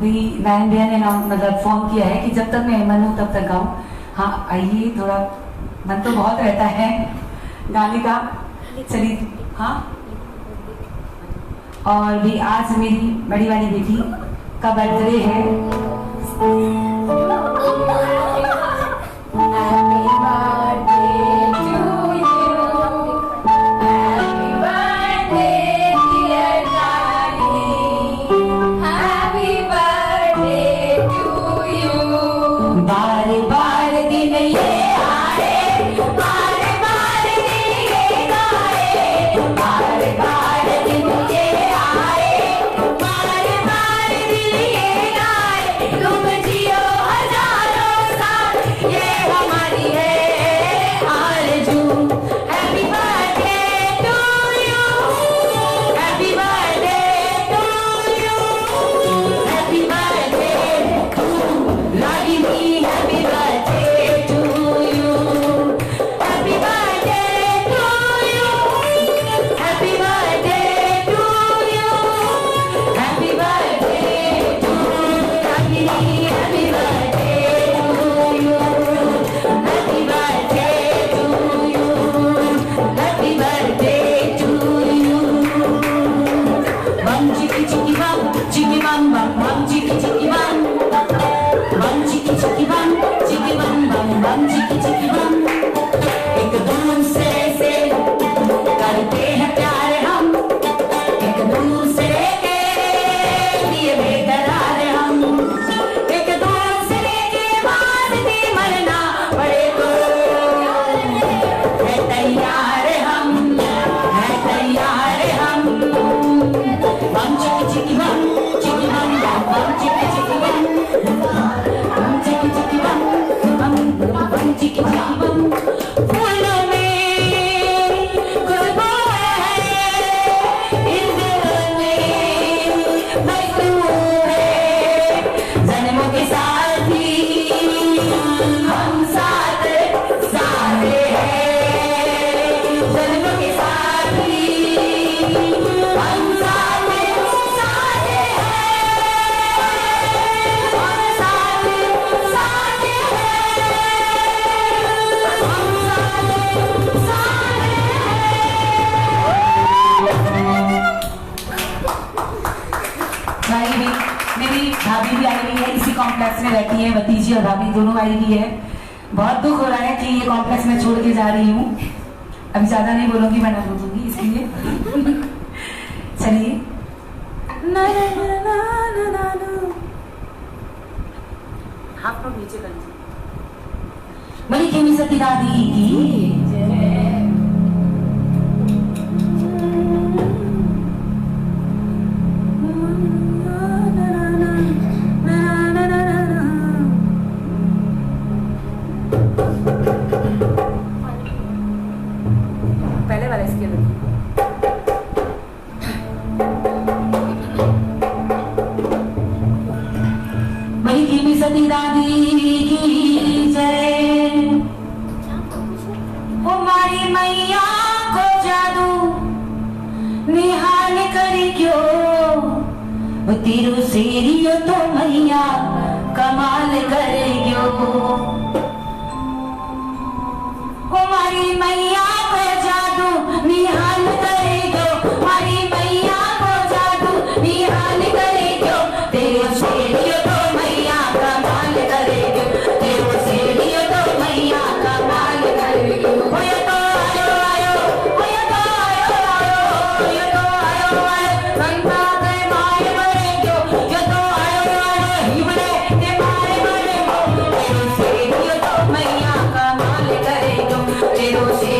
भी नयन भैया ने ना मतलब फोन किया है कि जब तक मैं मन हूँ तब तक गाऊँ। हाँ आइए, थोड़ा मन तो बहुत रहता है गाने का। चलिए हाँ। और भी आज मेरी बड़ी वाली बेटी का बर्थडे है। भाभी भी आई हुई है, इसी कॉम्प्लेक्स में रहती है, भतीजी और भाभी दोनों आई हुई है। बहुत दुख हो रहा है कि ये कॉम्प्लेक्स में छोड़ के जा रही हूँ। अभी ज्यादा नहीं बोलूंगी, मैं ना बोलूंगी इसलिए। चलिए हाथ पर नीचे कर लीजिए। बड़ी खेमी सती दादी की पहले वाला इसके अंदर बड़ी खेमी सती दादी की जय। हमारी मैया को जादू निहाल करी क्यों, तेरू सेरियो तो मैया कमाल करे क्यों। हमारी मैया को जादू निहाल करे क्यों, हमारी मैया को जादू निहाल करे क्यों। तेरू सेरियो तो मैया कमाल करे क्यों, तेरू सेरियो तो मैया कमाल करे क्यों। होय तो आयो आयो, होय तो आयो आयो, होय तो आयो आयो, संता के माय बड़े क्यों, यो तो आयो आयो हिमड़े ते माय बड़े क्यों। तेरू सेरियो तो मैया कमाल करे क्यों, तेरू से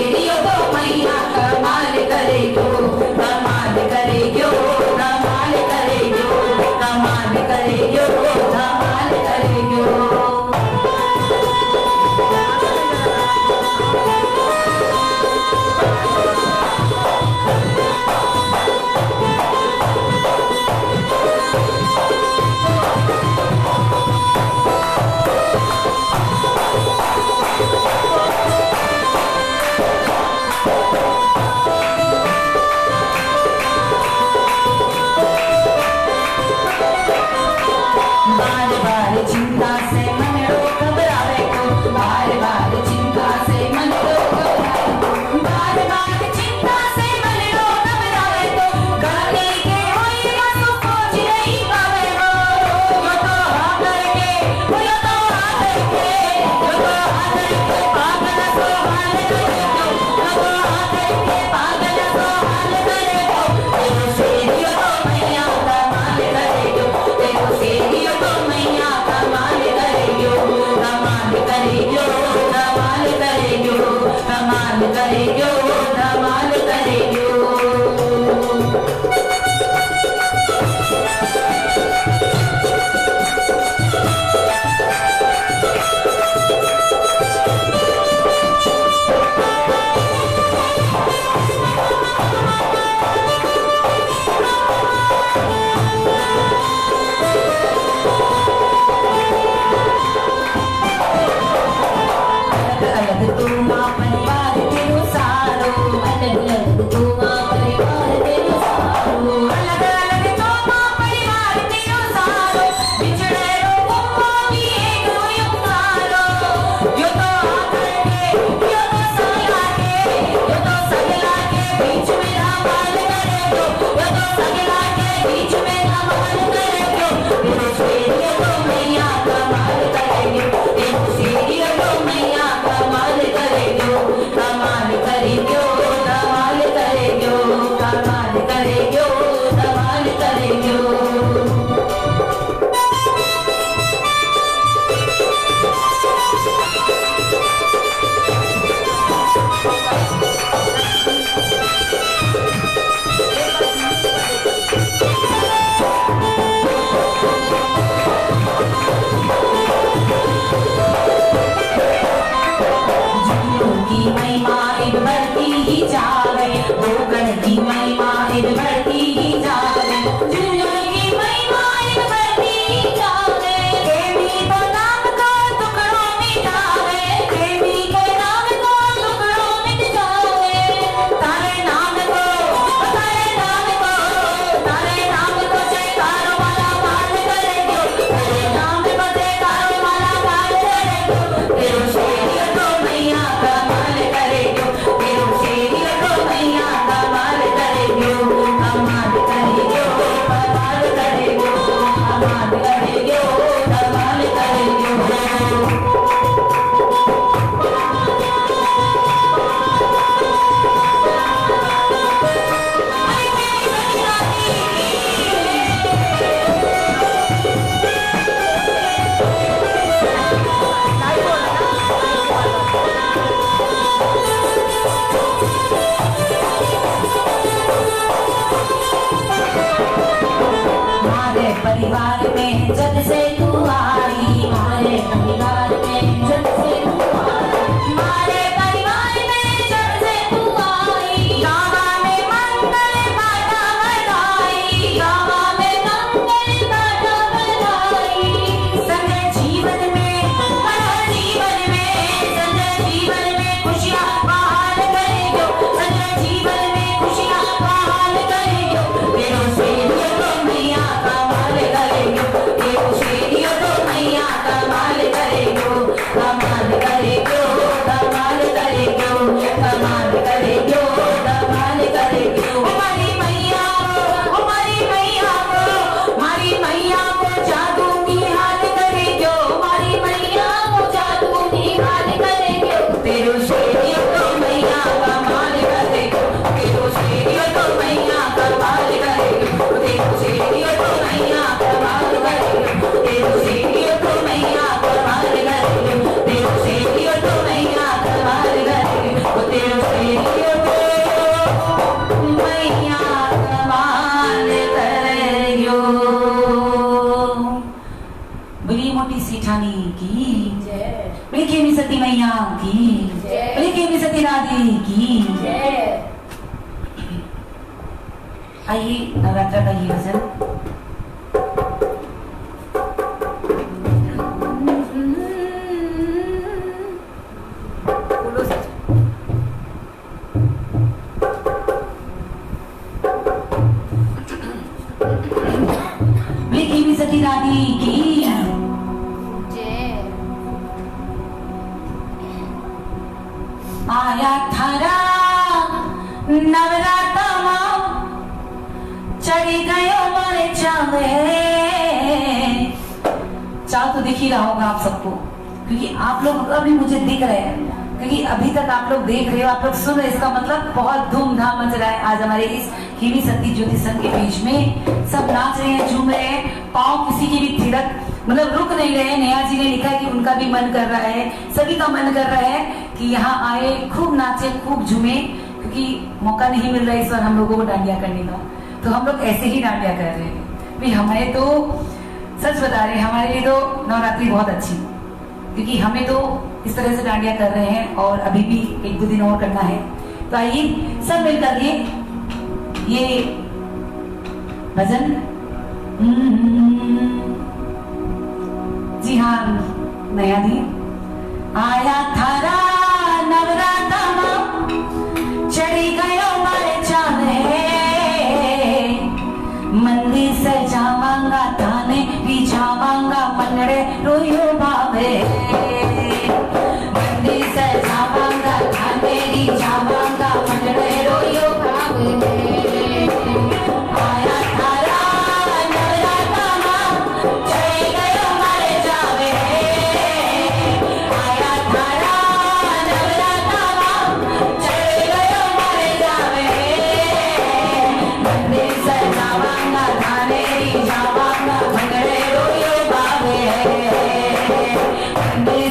परिवार में जब से तू आई, हमारे परिवार में जब से तू आई, हमारे परिवार में जब से तू आई, गावा में मंगल बाटा बधाई, गावा में मंगल बाटा बधाई। संजय जीवन में, जीवन में, संजय जीवन में खुशियाँ बहाल करेंगे, संजय जीवन में खुशियाँ बहाल करेंगे। तेरो शेरियो तो मैया कमाल करेंगे, तेरो शेरियो तो मैया कमाल करेंगे, कमाल करेंगे, कमाल करेंगे, कमाल करेंगे, कमाल करेंगे। हमारी मैया को, हमारी मैया को, हमारी मैया को जादू की हाल करेंगे, हमारी मैया को जादू की हाल करेंगे। तेरो शेरियो तो मैया कमाल करेंगे, तेरो शेरियो तो मैया कमाल करेंगे, तेरो शेरियो तो मैया कमाल करेंगे, तेरो शेरियो तो मैया कमाल करेंगे, तेरो शेरियो तो मैया कमाल करेंगे, तेरो शेरियो तो मैया कमाल करेंगे। बड़ी मोटी सेठानी की जय, बड़ी खेमी सती मैया की जय, बड़ी खेमी सती राधे की। जय। आइए नवरात्र का ये भजन बोलो सच। बड़ी खेमी सती राधे की। जय। आया थारा नवरात्र चढ़ी गयो मारे चावे। चाव तो दिख ही रहा होगा आप सबको, क्योंकि आप लोग अभी मुझे दिख रहे हैं, क्योंकि अभी तक आप लोग देख रहे हो, आप लोग सुन रहे, इसका मतलब बहुत धूमधाम मच रहा है। आज हमारे इस खेमी सती ज्योति संघ के बीच में सब नाच रहे हैं, झूम रहे हैं, पाँव किसी की भी थिरक मतलब रुक नहीं रहे। नेहा जी ने लिखा है कि उनका भी मन कर रहा है, सभी का मन कर रहा है कि यहाँ आए, खूब नाचे, खूब झूमे, क्योंकि मौका नहीं मिल रहा है इस बार हम लोगों को डांडिया करने का, तो हम लोग ऐसे ही डांडिया कर रहे हैं। भाई हमें तो सच बता रहे हैं, हमारे लिए तो नवरात्रि बहुत अच्छी, क्योंकि हमें तो इस तरह से डांडिया कर रहे हैं और अभी भी 1-2 दिन और करना है। तो आइए सब मिलकर ये भजन, जी हाँ नया दी। आया थारा नवरात्रा चढ़ी गयो मारे चावे, मंदिर सजावांगा थाने बिछावांगा मनड़े रोयो भावे, मंदिर सजावांगा थाने बिछावांगा मनड़े रोयो भावे। आया थारा नवरात्रा चढ़ी गयो मारे चावे, आया थारा नवरात्रा चढ़ी गयो मारे चावे, मंदिर सजावांगा थाने बिछावांगा मनड़े रोयो भावे, मंदिर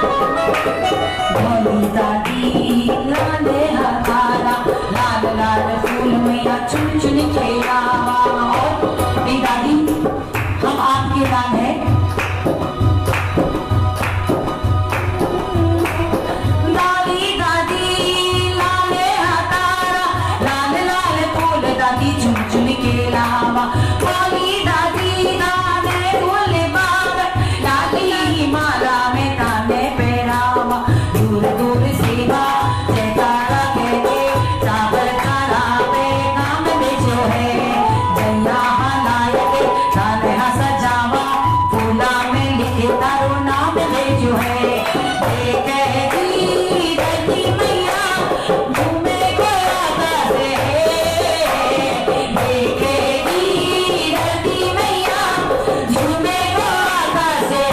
भोली दादी लाले हथारा लाल लाल फूल मैया चुन चुन के लावा। और मेरी दादी हम आपके नाम है दादी दादी लाले हथारा लाल लाल फूल दादी चुन चुन के लावा। भोली दादी लाले फूल बाग लाली माला में ताने पहरावा। दूर दूर सेवा जयकारा कहते सागर तारा पे नाम में जो है जया लायक ताने सजावा फूला में लिखे तारो नाम में जो है ये कहती रहती मैया घूमे को आकाश है। ये कहती रहती मैया घूमे को आकाश है।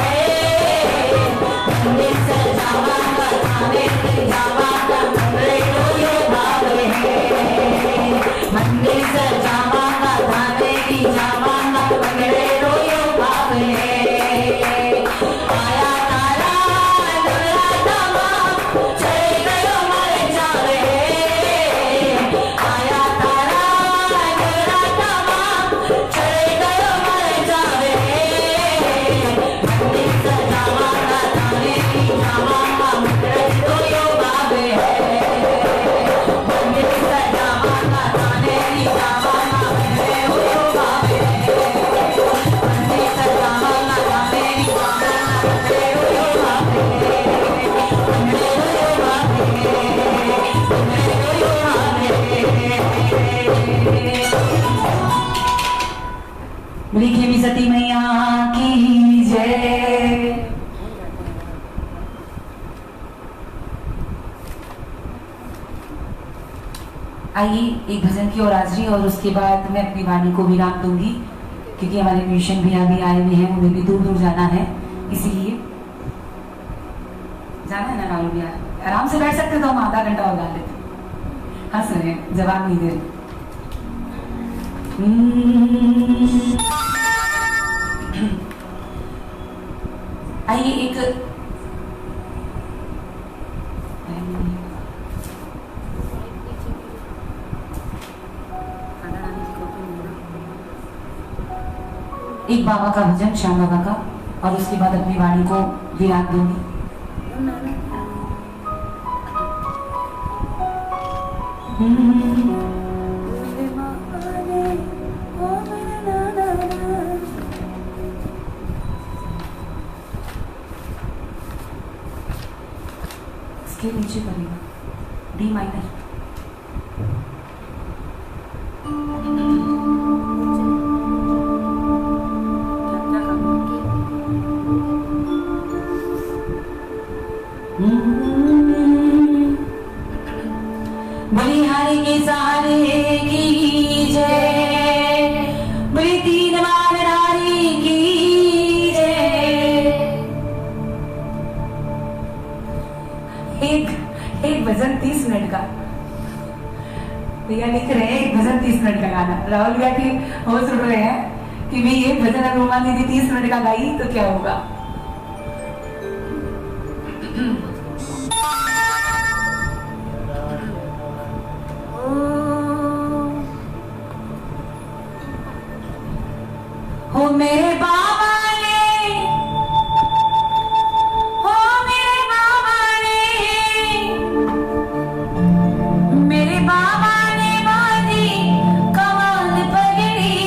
मंदिर सजावा बताने जावा कमरे को ये भाव है। मंदिर सजावा बताने की जावा कमरे को ये भाव है। आया तारा नवरात्रा चले गयो मारे जावे। आया तारा नवरात्रा चले गयो मारे जावे। मंदिर सजावा बताने की जावा कमरे को ये भाव है। मंदिर सजावा बताने की जावा कमरे को ये भाव है। मंदिर सजावा बताने की जावा कमरे को ये भाव है। कमरे को ये भाव है। कमरे को ये भाव है। बोली खेमी सती मैया की जय। आइए एक भजन की और हाजिरी और उसके बाद मैं अपनी वाणी को विराम दूंगी क्योंकि हमारे म्यूजिशियन भैया भी आए हुए हैं, उन्हें भी दूर दूर जाना है, इसीलिए जाना है ना राहुल भैया। आराम से बैठ सकते तो हम आधा घंटा और गा लेते। हंस रहे हैं, जवाब नहीं दे रहे। आइए एक बाबा का भजन, श्याम बाबा का, और उसके बाद अपनी वाणी को विराम दूंगी। इसके नीचे करेगा डी माइनर। बलिहारी के सहारे की जय। बलि तीन बार नारी की जय। एक भजन 30 मिनट का भैया लिख रहे हैं, एक भजन 30 मिनट का गाना। राहुल भैया की होश उड़ रहे हैं कि भाई ये भजन अगर रोमा दीदी 30 मिनट का गाई तो क्या होगा। हो मेरे बाबा ने, हो मेरे बाबा ने, मेरे बाबा ने बांधी कमाल पगड़ी।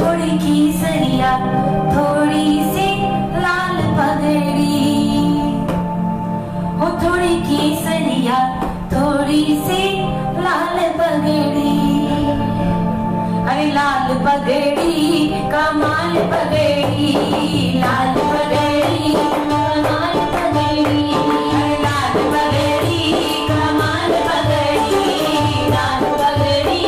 थोड़ी केसरिया थोड़ी सी लाल पगड़ी। हो थोड़ी केसरिया थोड़ी सी लाल पगड़ी। अरे लाल पगड़ी कमाल पगड़ी। लाल पगड़ी कमाल पगड़ी। लाल पगड़ी कमाल पगड़ी। लाल पगड़ी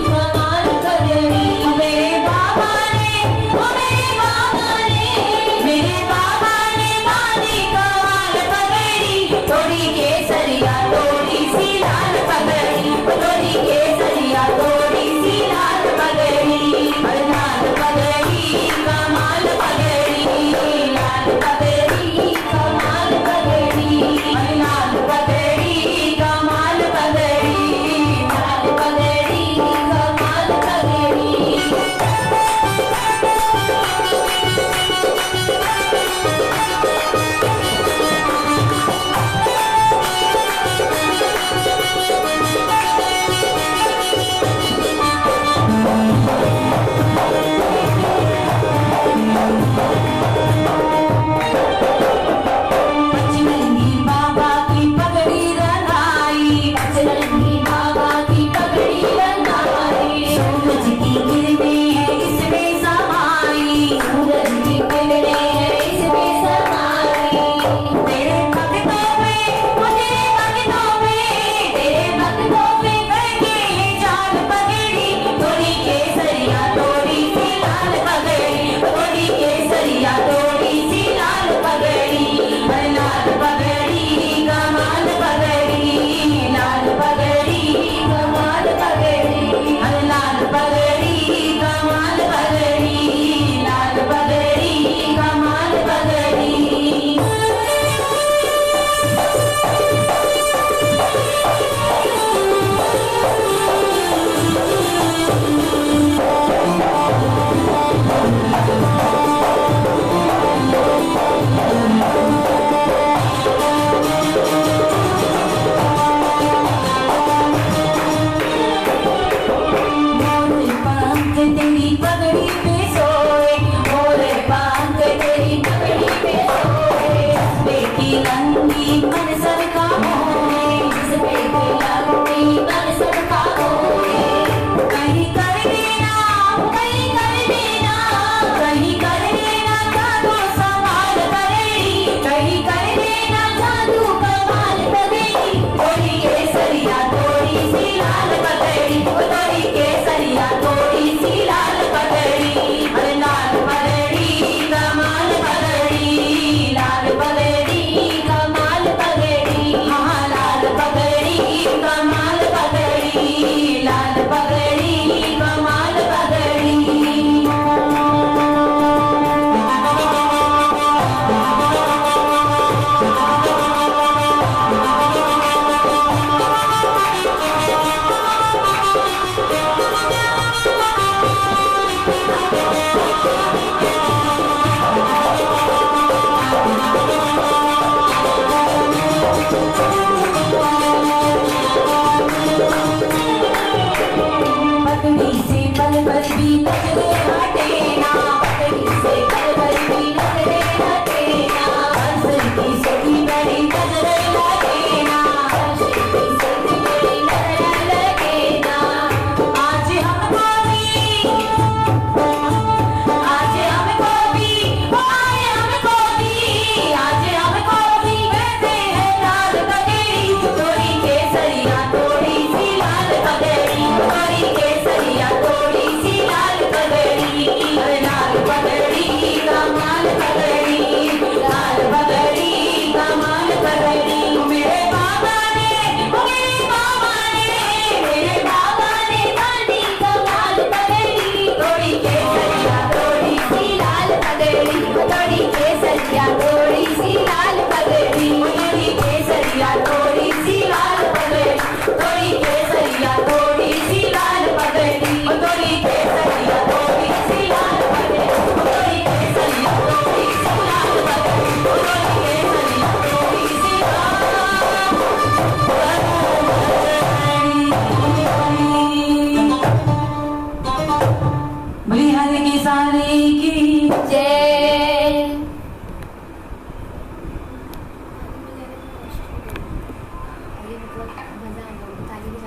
कमाल पगड़ी। मेरे बाबा ने, ओ मेरे बाबा ने, मेरे बाबा ने बांधी कमाल पगड़ी। थोड़ी केसरिया थोड़ी सी लाल पगड़ी। थोड़ी केसरिया थोड़ी सी लाल पगड़ी। लाल पगड़ी कमाल पगड़ी।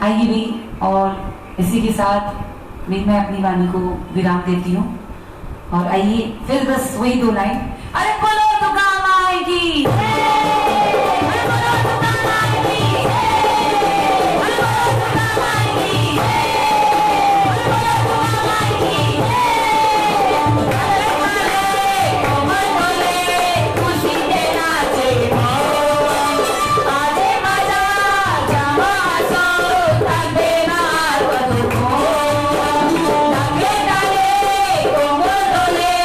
आइए भी, और इसी के साथ मैं अपनी वाणी को विराम देती हूँ। और आइए फिर बस वही 2 लाइन, अरे बोलो तो काम आएगी, अरे बोलो तो काम आएगी, अरे बोलो तो काम आएगी, अरे बोलो तो काम आएगी। अरे कोमल बोले खुशी के नाचे आजे मजा जमा सो तबे नार बदको लगे डाले कोमल बोले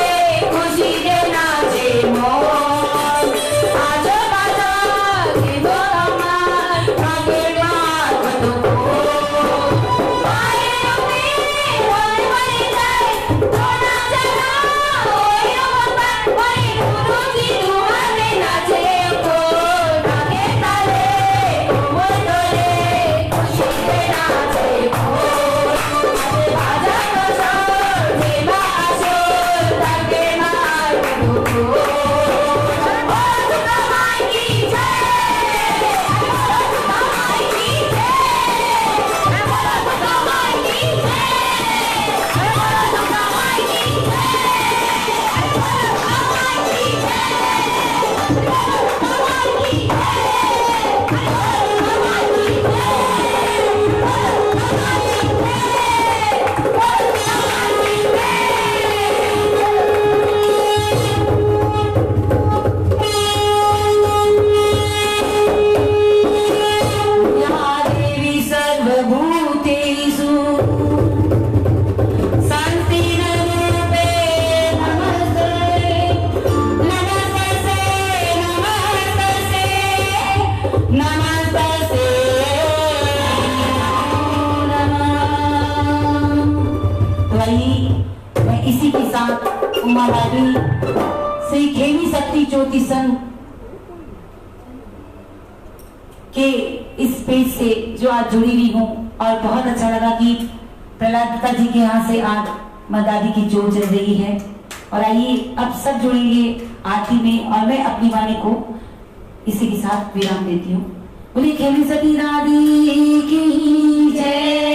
खुशी के नाचे मो आजो बाजा के बोलमा लगे नार बदको आए अपनी होए होए जाए थोड़ा जगा होए अपन वही गुरु जी तुम्हारे नाचे को लगे डाले कोमल बोले खुशी के नाचे को आजा बजा देवा आसो लगे नार बदको बोल तो कमाएगी जय बोल तो कमाएगी जय बोल तो कमाएगी जय बोल तो कमाएगी जय बोल तो कमाएगी जय बोल तो कमाएगी देवी सर्वभूतेषु शान्तिरूपे नमस्ते नमस्ते नमस्ते नमस्ते मैं इसी के साथ उमा लाडली श्री खेमी शक्ति ज्योति संघ के इस पेज से जो आज जुड़ी हुई हूँ, और बहुत अच्छा लगा कि प्रहलाद जी के यहाँ से आज मदादी की जोड़ चल रही है। और आइए अब सब जुड़ेंगे आरती में, और मैं अपनी वाणी को इसी के साथ विराम देती हूँ। बोलिए खेमी सती राधी की जय।